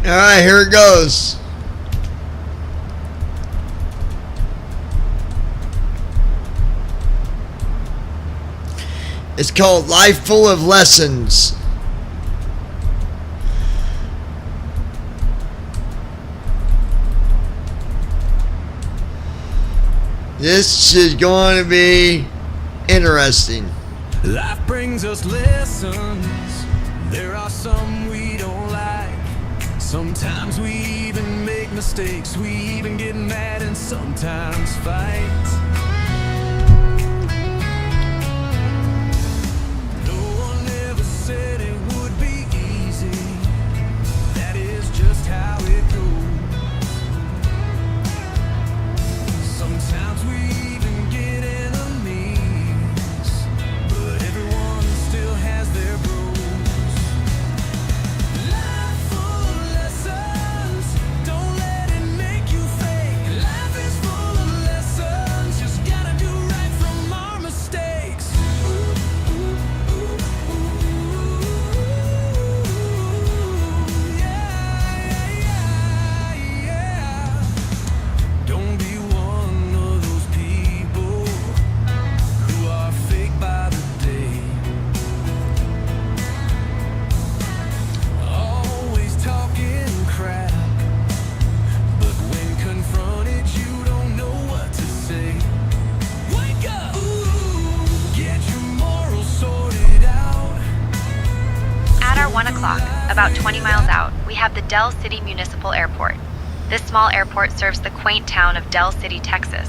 Alright, here it goes. It's called Life Full of Lessons. This is going to be interesting. Life brings us lessons. There are some we don't like, Sometimes we even make mistakes, we even get mad and sometimes fight. No one ever said it would be easy. That is just how it goes. Sometimes we even get enemies, but everyone still has their bros. Life full of lessons, don't let it make you fake. Life is full of lessons, just gotta do right from our mistakes. Don't be one of those people who are fake by the day. Always talking crap, but when confronted, you don't know what to say. Wake up! Get your morals sorted out. At our 1 o'clock, about 20 miles out, we have the Del City Municipal Airport. This small airport serves the quaint town of Del City, Texas.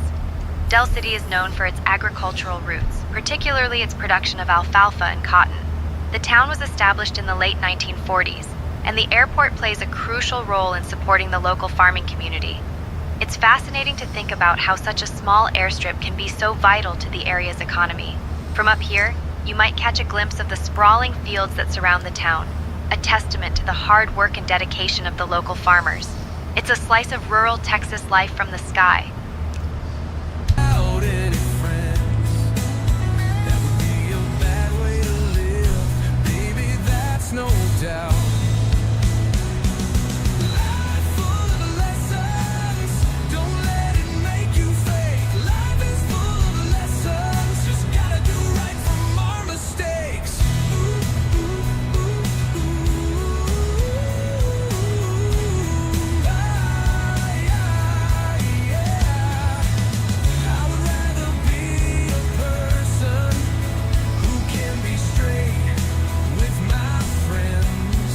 Del City is known for its agricultural roots, particularly its production of alfalfa and cotton. The town was established in the late 1940s, and the airport plays a crucial role in supporting the local farming community. It's fascinating to think about how such a small airstrip can be so vital to the area's economy. From up here, you might catch a glimpse of the sprawling fields that surround the town, a testament to the hard work and dedication of the local farmers. It's a slice of rural Texas life from the sky. Out any friends, that would be a bad way to live. Baby, that's no doubt. Life full of lessons, don't let it make you fake. Life is full of lessons, just gotta do right from our mistakes. I would rather be a person who can be straight with my friends.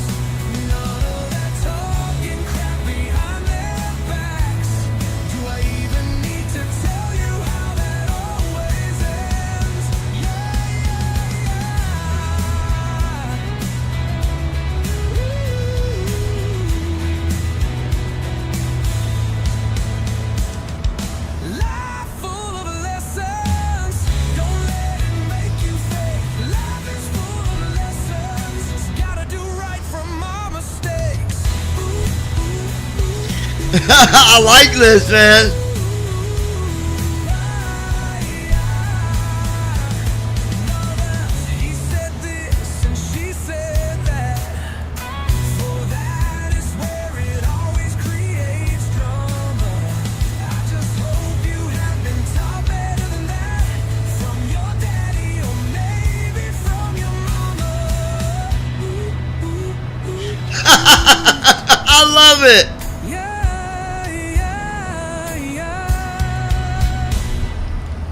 None of that talking crap behind their backs. Do I even need to tell you how that always ends? Life full of lessons, don't let it make you fake. Life is full of lessons, just gotta do right from our mistakes. I like this, man. He said this and she said that. For that is where it always creates drama. I just hope you have been taught better than that from your daddy or maybe from your mama. I love it.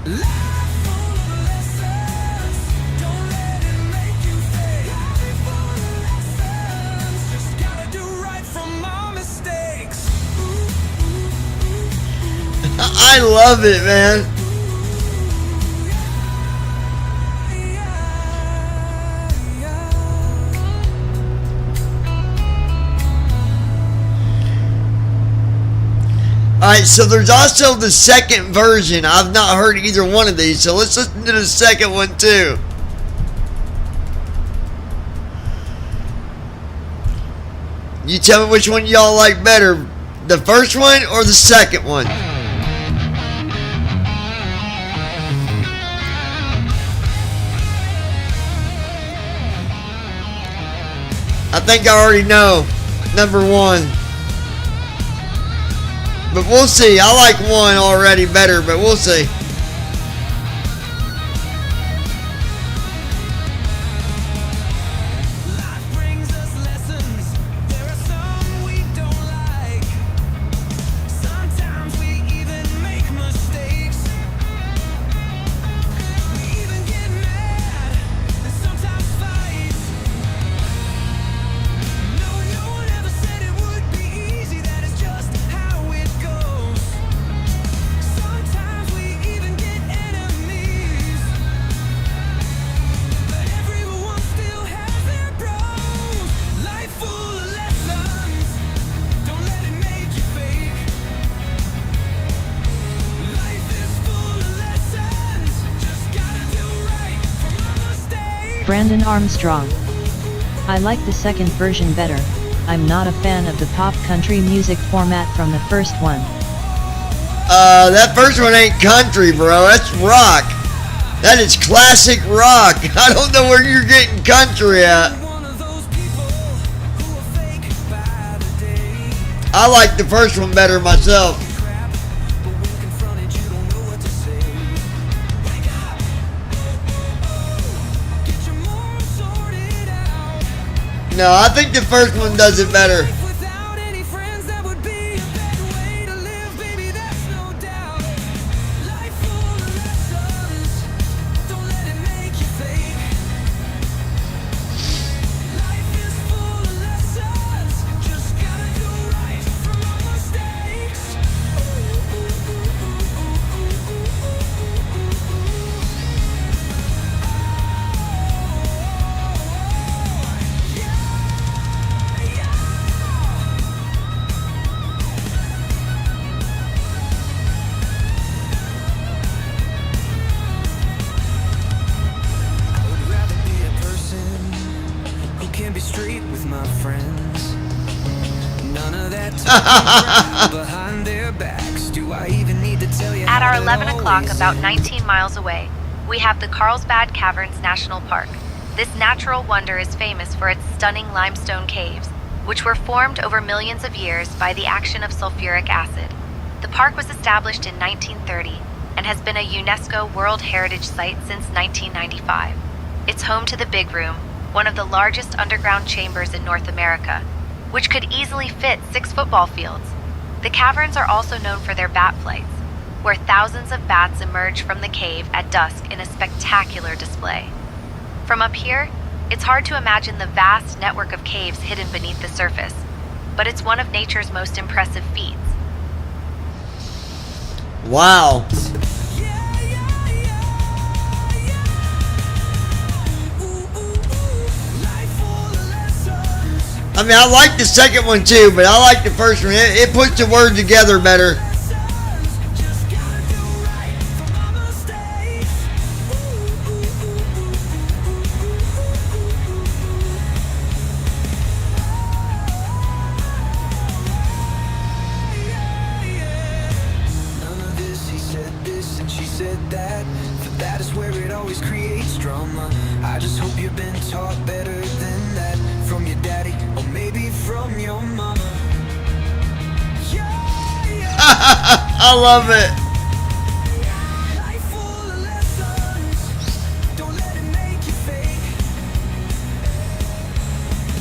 Life full of lessons, don't let it make you fake. Life is full of lessons, just gotta do right from our mistakes. I love it, man. Alright, so there's also the second version. I've not heard either one of these, so let's listen to the second one too. You tell me which one y'all like better, the first one or the second one? I think I already know number one. But we'll see. I like one already better, but we'll see. Life brings us lessons. There are some we don't like. Sometimes we even make mistakes. We even get mad and sometimes fight. No one ever said it would Brandon Armstrong. I like the second version better. I'm not a fan of the pop country music format from the first one. That first one ain't country, bro. That's rock. That is classic rock. I don't know where you're getting country at. I like the first one better myself. No, I think the first one does it better. At our 11 o'clock, about 19 miles away, we have the Carlsbad Caverns National Park. This natural wonder is famous for its stunning limestone caves, which were formed over millions of years by the action of sulfuric acid. The park was established in 1930 and has been a UNESCO World Heritage Site since 1995. It's home to the Big Room, one of the largest underground chambers in North America, which could easily fit 6 football fields. The caverns are also known for their bat flights, where thousands of bats emerge from the cave at dusk in a spectacular display. From up here, it's hard to imagine the vast network of caves hidden beneath the surface, but it's one of nature's most impressive feats. Wow. I mean, I like the second one too, but I like the first one. It puts the word together better. I just hope you've been taught better than that from your daddy or maybe from your mama. I love it. Life full of lessons. Don't let it make you fake.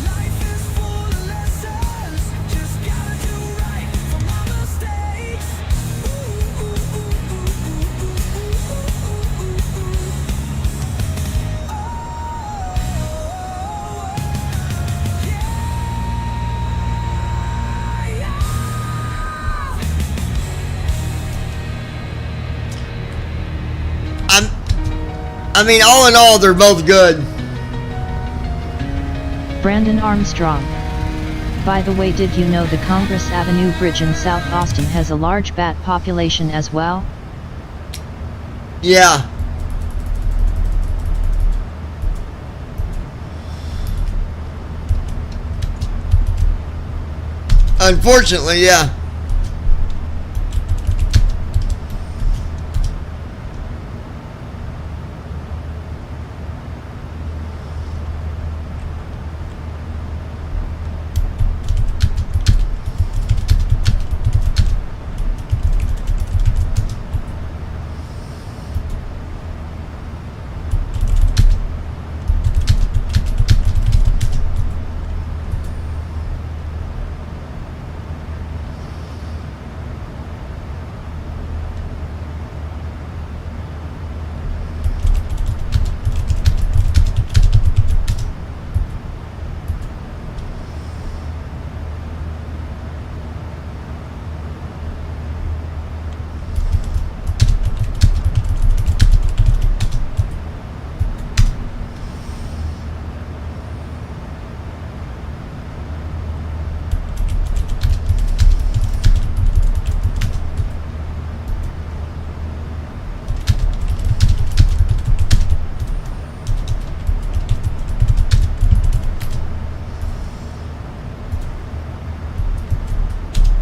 Life is full of lessons. Just gotta do right for my mistakes. I mean, all in all, they're both good. Brandon Armstrong. By the way, did you know the Congress Avenue Bridge in South Austin has a large bat population as well? Yeah. Unfortunately, yeah.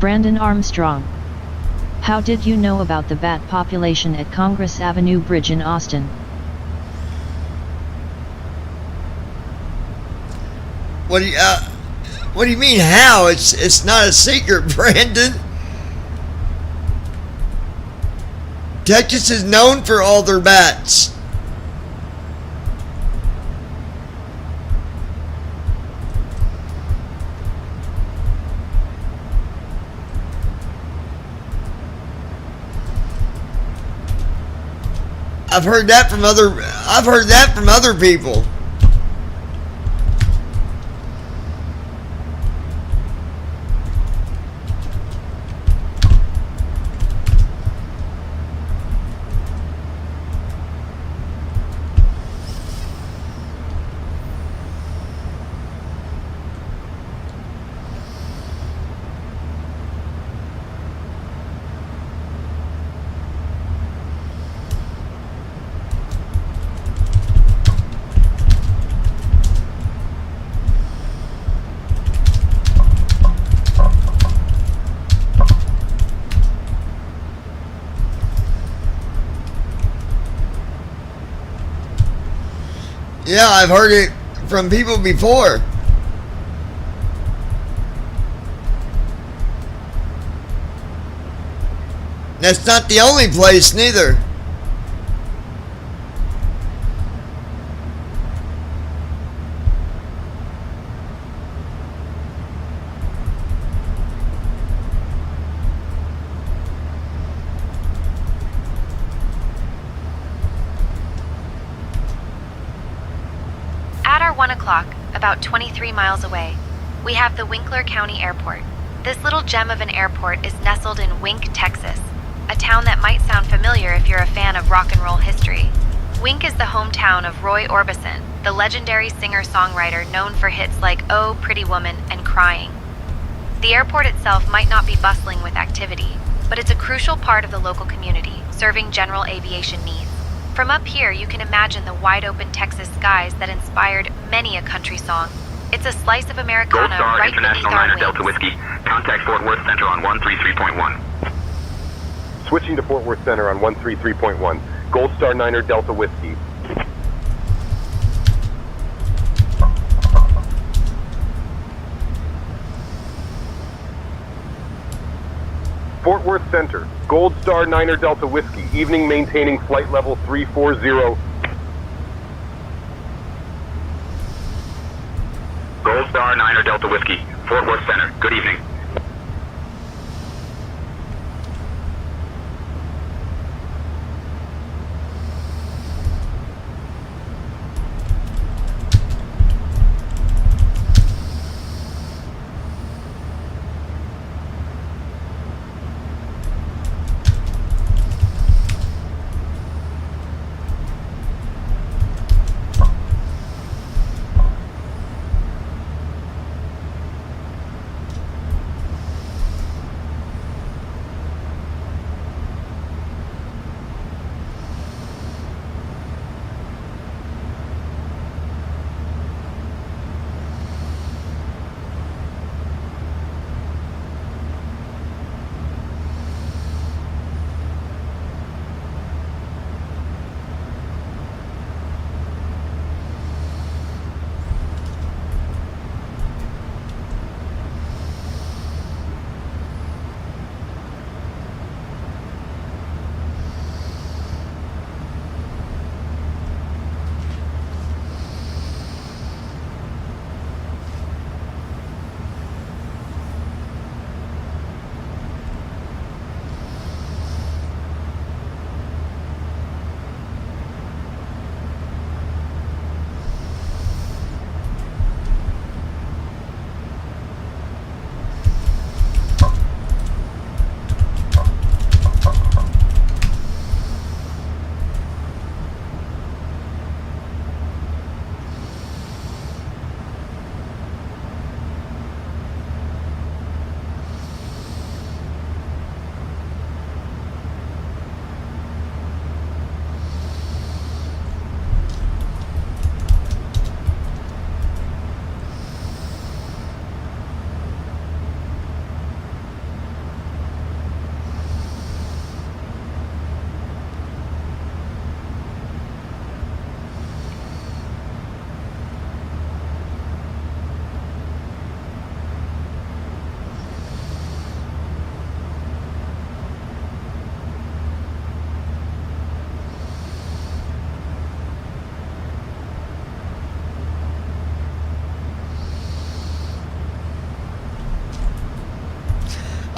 Brandon Armstrong. How did you know about the bat population at Congress Avenue Bridge in Austin? What do you mean how? It's not a secret, Brandon. Texas is known for all their bats. I've heard that from other people. Yeah, I've heard it from people before. That's not the only place, neither. At our 1 o'clock, about 23 miles away, we have the Winkler County Airport. This little gem of an airport is nestled in Wink, Texas, a town that might sound familiar if you're a fan of rock and roll history. Wink is the hometown of Roy Orbison, the legendary singer-songwriter known for hits like Oh, Pretty Woman and Crying. The airport itself might not be bustling with activity, but it's a crucial part of the local community, serving general aviation needs. From up here, you can imagine the wide-open Texas skies that inspired many a country song. It's a slice of Americana Gold Star right beneath International our Niner wings. Delta Whiskey. Contact Fort Worth Center on 133.1. Switching to Fort Worth Center on 133.1. Gold Star Niner Delta Whiskey. Fort Worth Center, Gold Star Niner Delta Whiskey, evening maintaining flight level 340. Gold Star Niner Delta Whiskey. Fort Worth Center. Good evening.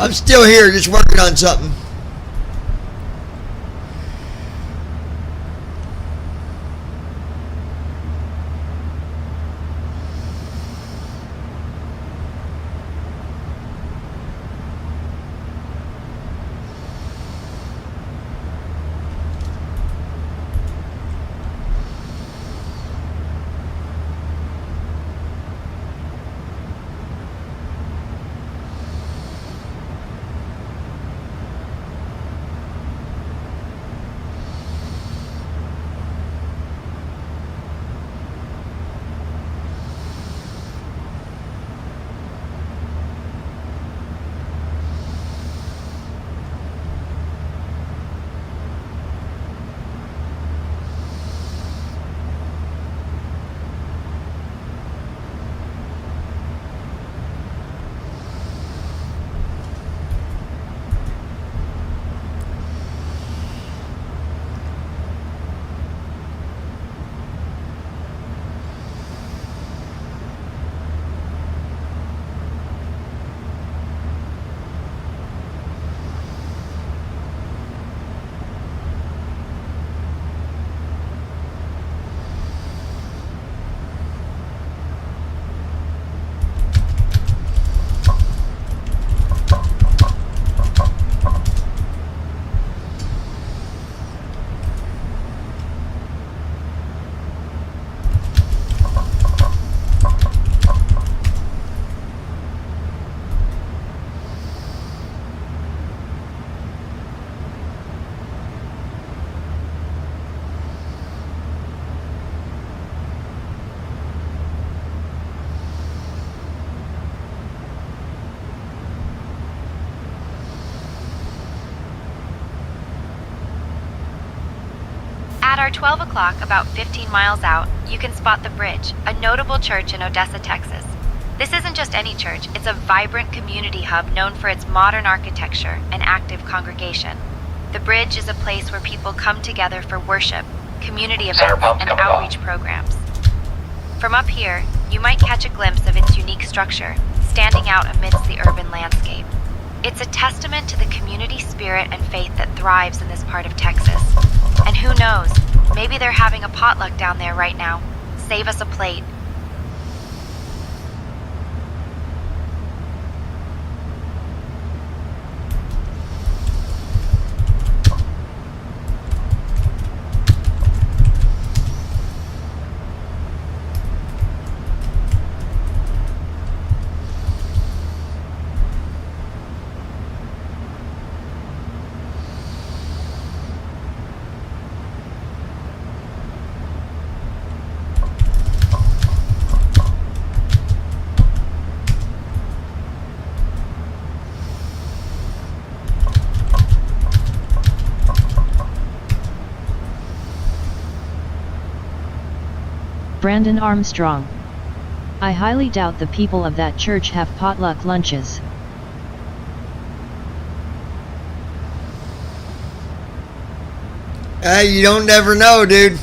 I'm still here, just working on something. At our 12 o'clock, about 15 miles out, you can spot the Bridge, a notable church in Odessa, Texas. This isn't just any church, it's a vibrant community hub known for its modern architecture and active congregation. The Bridge is a place where people come together for worship, community events, and outreach programs. From up here, you might catch a glimpse of its unique structure, standing out amidst the urban landscape. It's a testament to the community spirit and faith that thrives in this part of Texas. And who knows, maybe they're having a potluck down there right now. Save us a plate. Brandon Armstrong. I highly doubt the people of that church have potluck lunches. Hey, you don't never know, dude.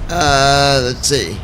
Let's see.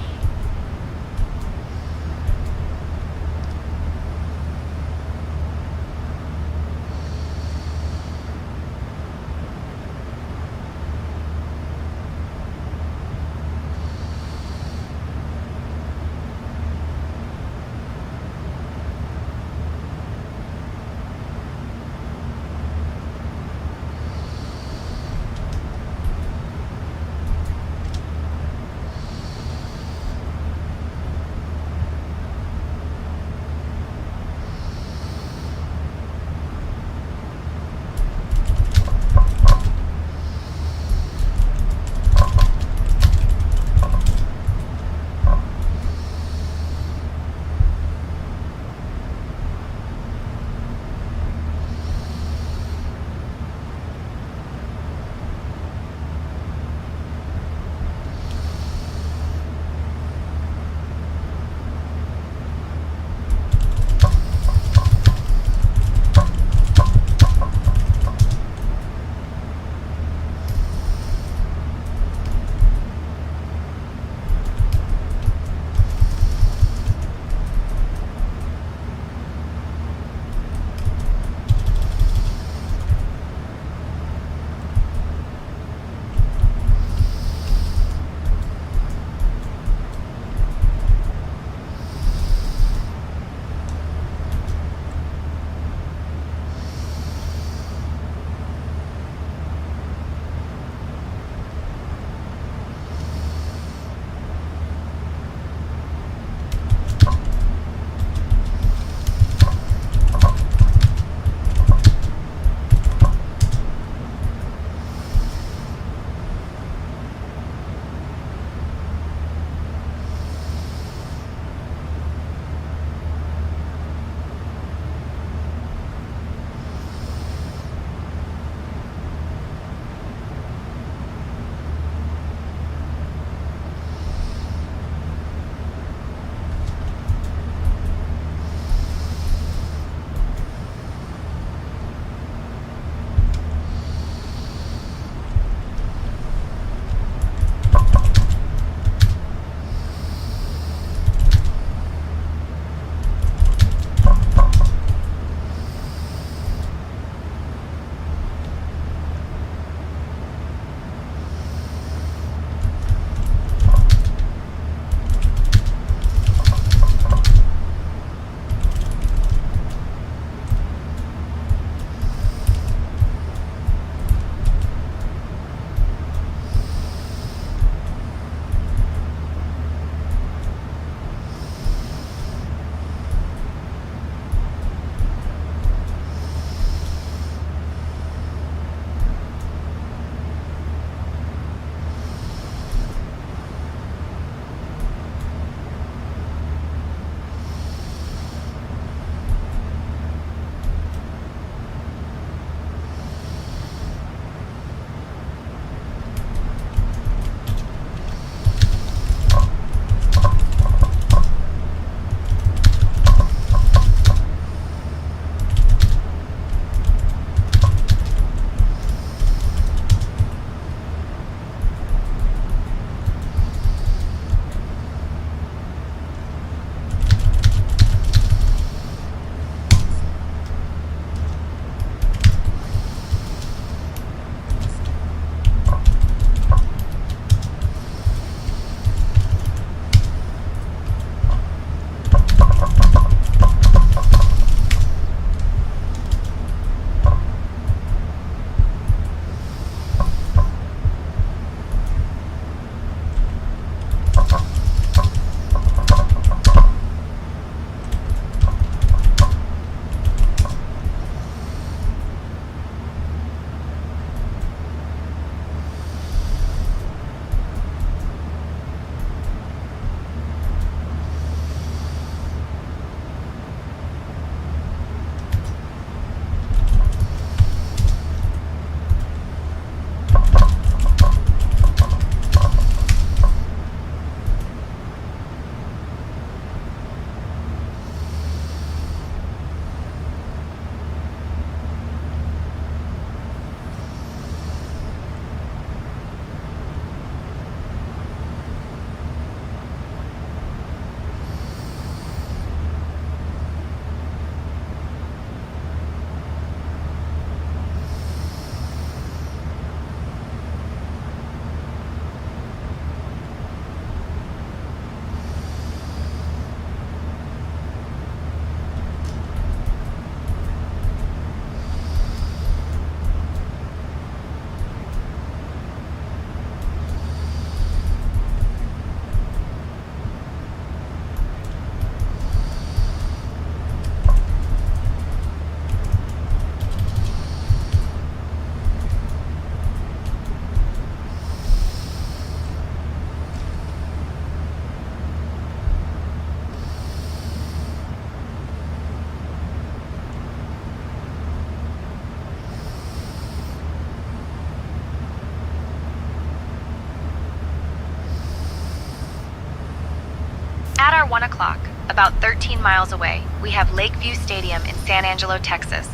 1 o'clock, about 13 miles away, we have Lakeview Stadium in San Angelo, Texas.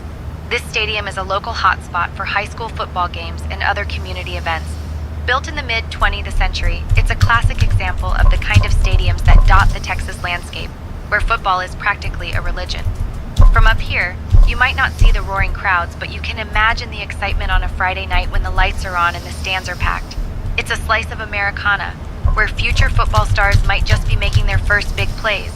This stadium is a local hotspot for high school football games and other community events. Built in the mid-20th century, it's a classic example of the kind of stadiums that dot the Texas landscape, where football is practically a religion. From up here, you might not see the roaring crowds, but you can imagine the excitement on a Friday night when the lights are on and the stands are packed. It's a slice of Americana, where future football stars might just be making their first big plays.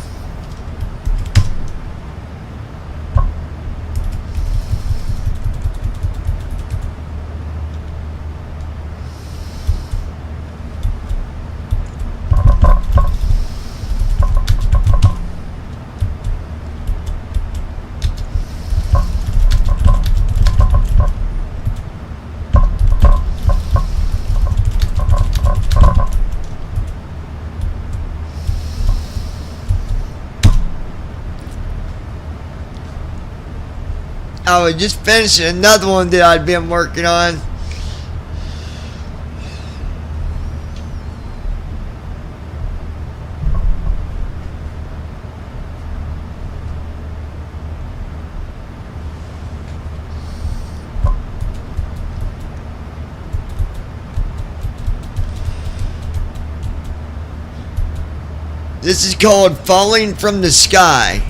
I was just finishing another one that I'd been working on. This is called Falling from the Sky.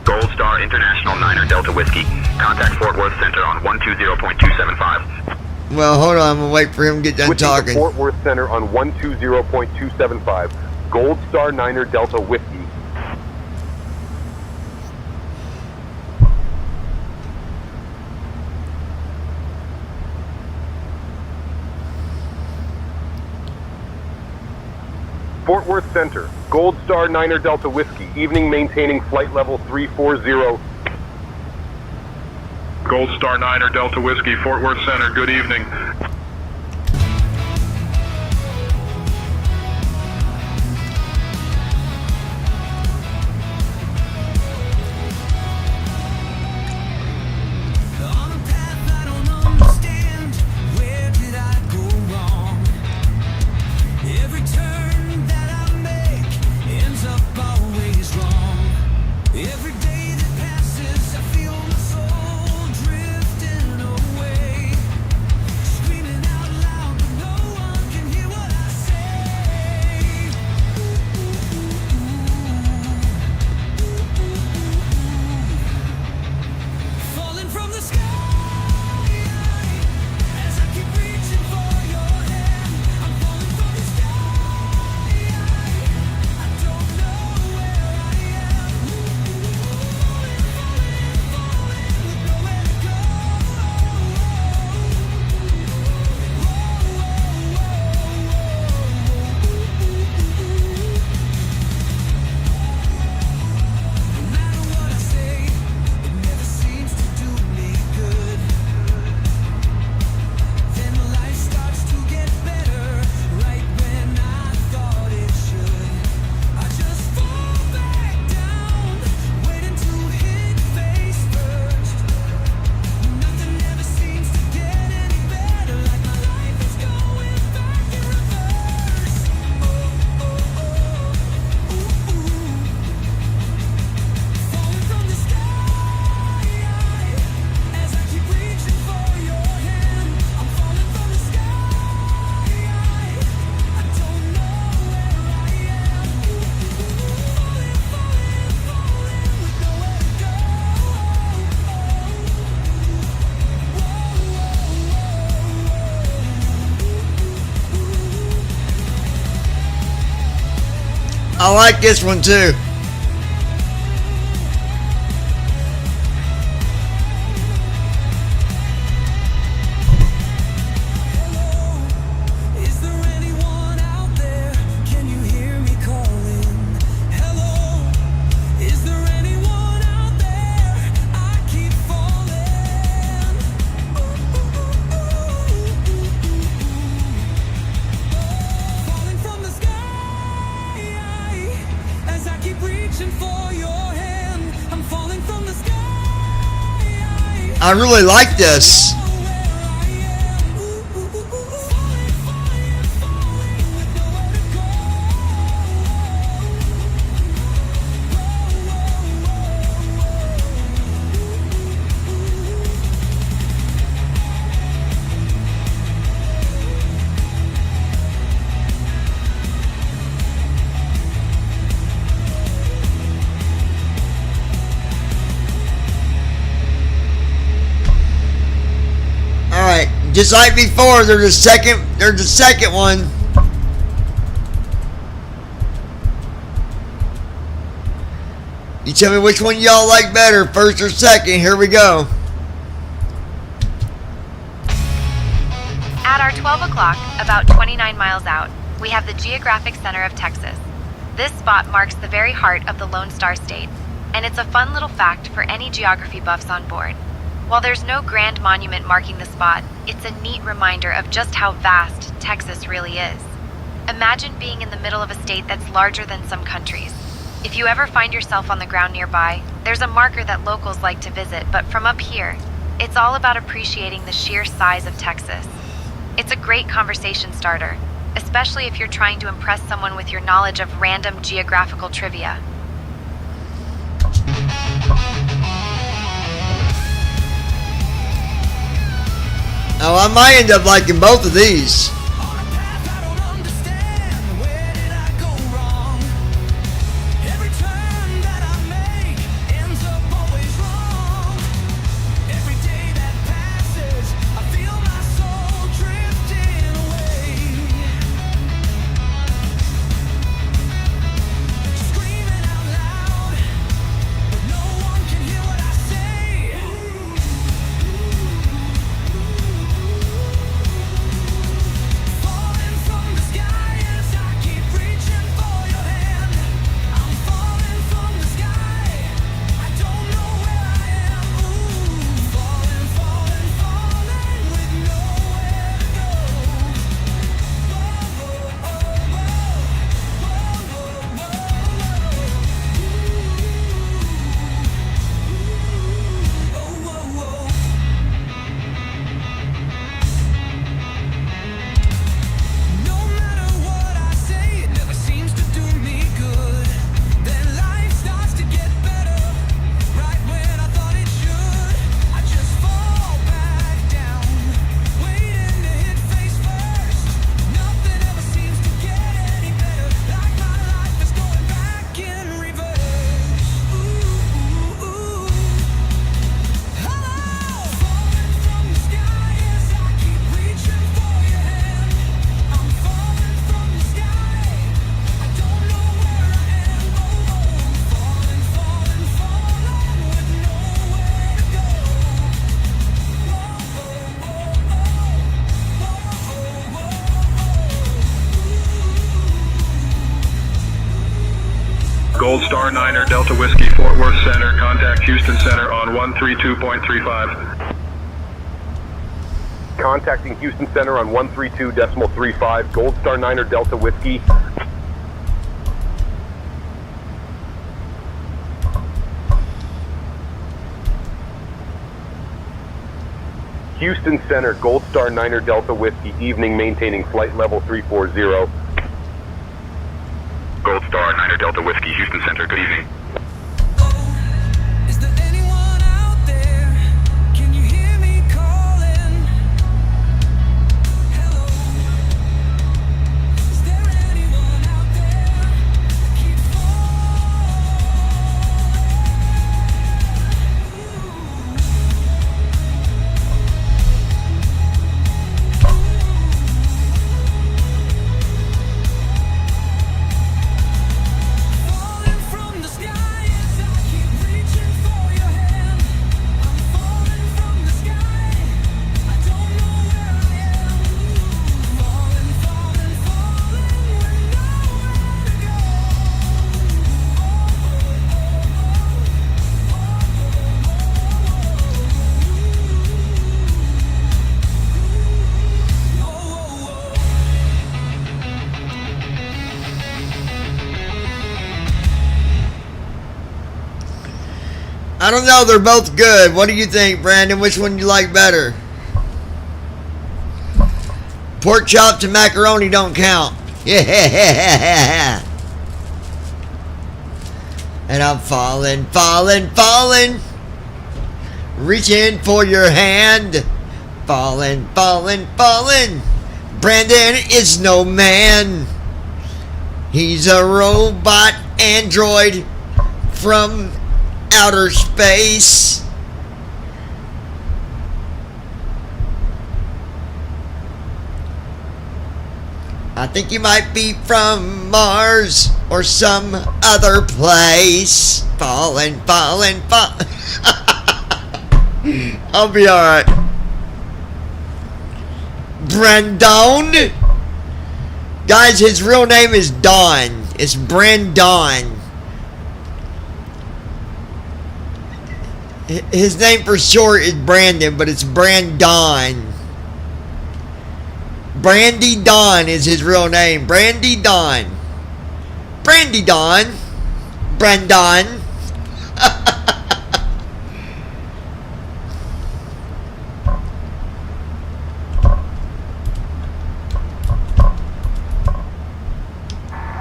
Gold Star International 9er Delta Whiskey. Contact Fort Worth Center on 120.275. Well, hold on. I'm going to wait for him to get done Switching talking. to Fort Worth Center on 120.275. Gold Star 9er Delta Whiskey. Fort Worth Center, Gold Star 9er Delta Whiskey, evening maintaining flight level 340. Gold Star 9er Delta Whiskey, Fort Worth Center, good evening. I like this one too. I really like this. Just like before, there's a second one. You tell me which one y'all like better, first or second. Here we go. At our 12 o'clock, about 29 miles out, we have the geographic center of Texas. This spot marks the very heart of the Lone Star State, and it's a fun little fact for any geography buffs on board. While there's no grand monument marking the spot, it's a neat reminder of just how vast Texas really is. Imagine being in the middle of a state that's larger than some countries. If you ever find yourself on the ground nearby, there's a marker that locals like to visit, but from up here, it's all about appreciating the sheer size of Texas. It's a great conversation starter, especially if you're trying to impress someone with your knowledge of random geographical trivia. Oh, I might end up liking both of these. Gold Star Niner Delta Whiskey Fort Worth Center. Contact Houston Center on 132.35. Contacting Houston Center on 132.35. Gold Star Niner Delta Whiskey. Houston Center, Gold Star Niner Delta Whiskey, evening maintaining flight level 340. Gold Star Niner Delta Whiskey, Houston Center. Good evening. I don't know, they're both good. What do you think, Brandon? Which one do you like better? Pork chops and macaroni don't count. Yeah. And I'm falling, falling, falling. Reaching for your hand. Falling, falling, falling. Brandon is no man. He's a robot android from outer space. I think you might be from Mars or some other place. Falling. I'll be alright. Brandon? Guys, his real name is Don. It's Brandon. His name for short is Brandon, but it's Brandon. Brandy Don is his real name. Brandy Don. Brandy Don. Brandon.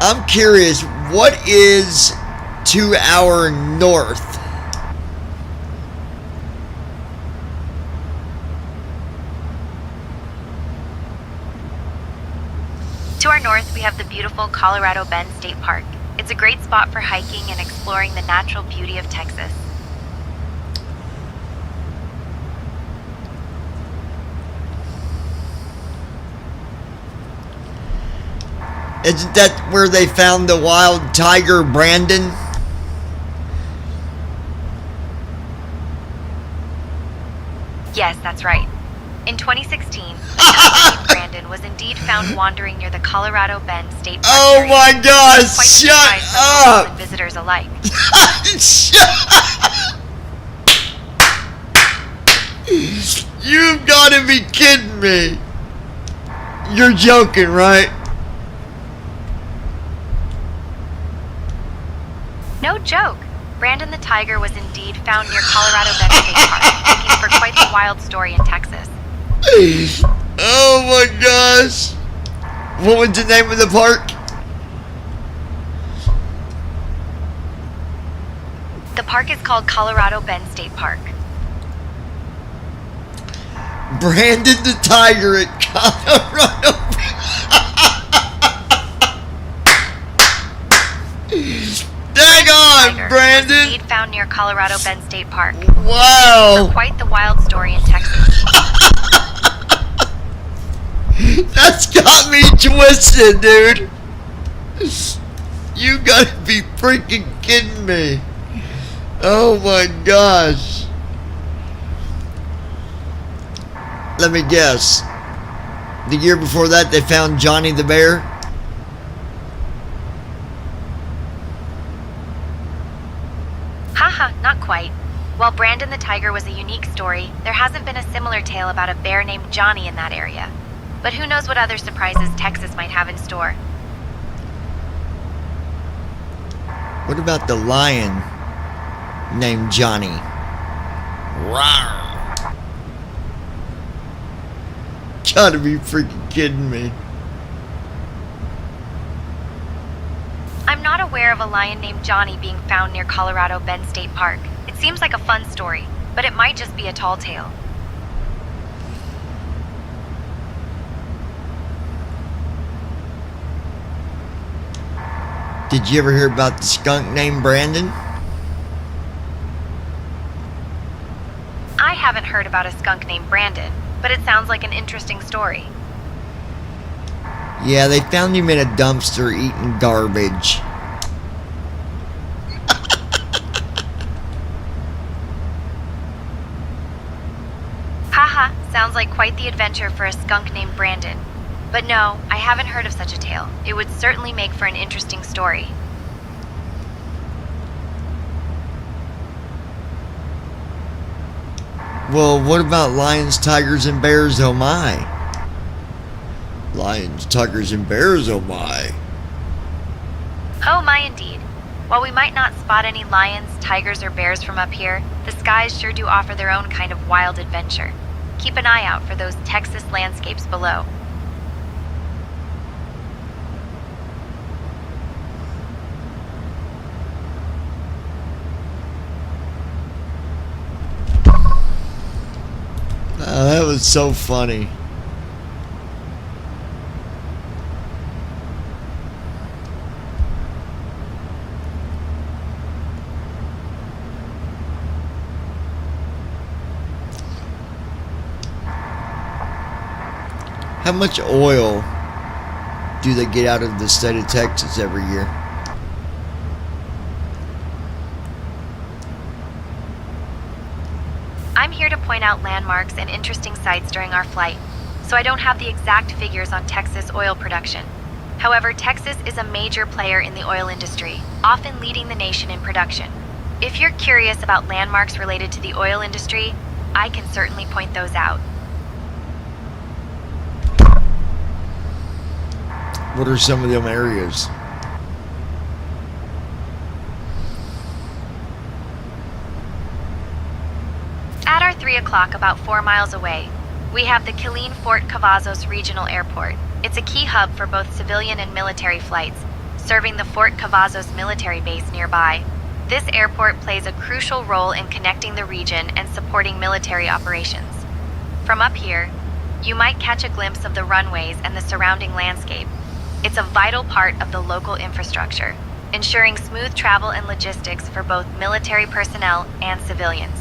I'm curious, what is to our north? To our north, we have the beautiful Colorado Bend State Park. It's a great spot for hiking and exploring the natural beauty of Texas. Isn't that where they found the wild tiger, Brandon? Yes, that's right. In 2016, a tiger named Brandon was indeed found wandering near the Colorado Bend State Park. Oh area. my gosh, Quite shut surprised for locals up! and visitors alike. You've got to be kidding me. You're joking, right? No joke. Brandon the tiger was indeed found near Colorado Bend State Park, making for quite the wild story in Texas. Oh my gosh. What was the name of the park? The park is called Colorado Bend State Park. Brandon the tiger at Colorado. Dang on, Brandon. Was indeed found near Colorado Bend State Park. Wow. For quite the wild story in Texas. That's got me twisted, dude. You gotta be freaking kidding me. Oh my gosh. Let me guess. The year before that, they found Johnny the bear? Haha, not quite. While Brandon the tiger was a unique story, there hasn't been a similar tale about a bear named Johnny in that area. But who knows what other surprises Texas might have in store. What about the lion named Johnny? Rawr. Gotta be freaking kidding me. I'm not aware of a lion named Johnny being found near Colorado Bend State Park. It seems like a fun story, but it might just be a tall tale. Did you ever hear about the skunk named Brandon? I haven't heard about a skunk named Brandon, but it sounds like an interesting story. Yeah, they found him in a dumpster eating garbage. Haha, sounds like quite the adventure for a skunk named Brandon. But no, I haven't heard of such a tale. It would certainly make for an interesting story. Well, what about lions, tigers, and bears, oh my? Lions, tigers, and bears, oh my. Oh my indeed. While we might not spot any lions, tigers, or bears from up here, the skies sure do offer their own kind of wild adventure. Keep an eye out for those Texas landscapes below. That was so funny. How much oil do they get out of the state of Texas every year. I'm here to point out landmarks and interesting sites during our flight, so I don't have the exact figures on Texas oil production. However, Texas is a major player in the oil industry, often leading the nation in production. If you're curious about landmarks related to the oil industry, I can certainly point those out. What are some of them areas? At our 3 o'clock, about 4 miles away, we have the Killeen Fort Cavazos Regional Airport. It's a key hub for both civilian and military flights, serving the Fort Cavazos military base nearby. This airport plays a crucial role in connecting the region and supporting military operations. From up here, you might catch a glimpse of the runways and the surrounding landscape. It's a vital part of the local infrastructure, ensuring smooth travel and logistics for both military personnel and civilians.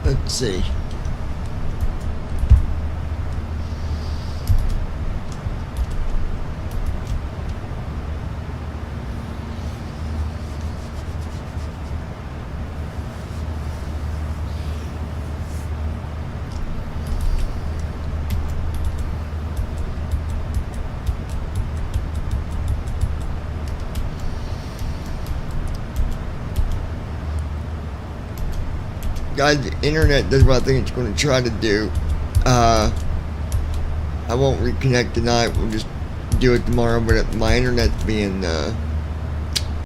Let's see. Guys, the internet does what I think it's going to try to do. I won't reconnect tonight. We'll just do it tomorrow. But my internet's being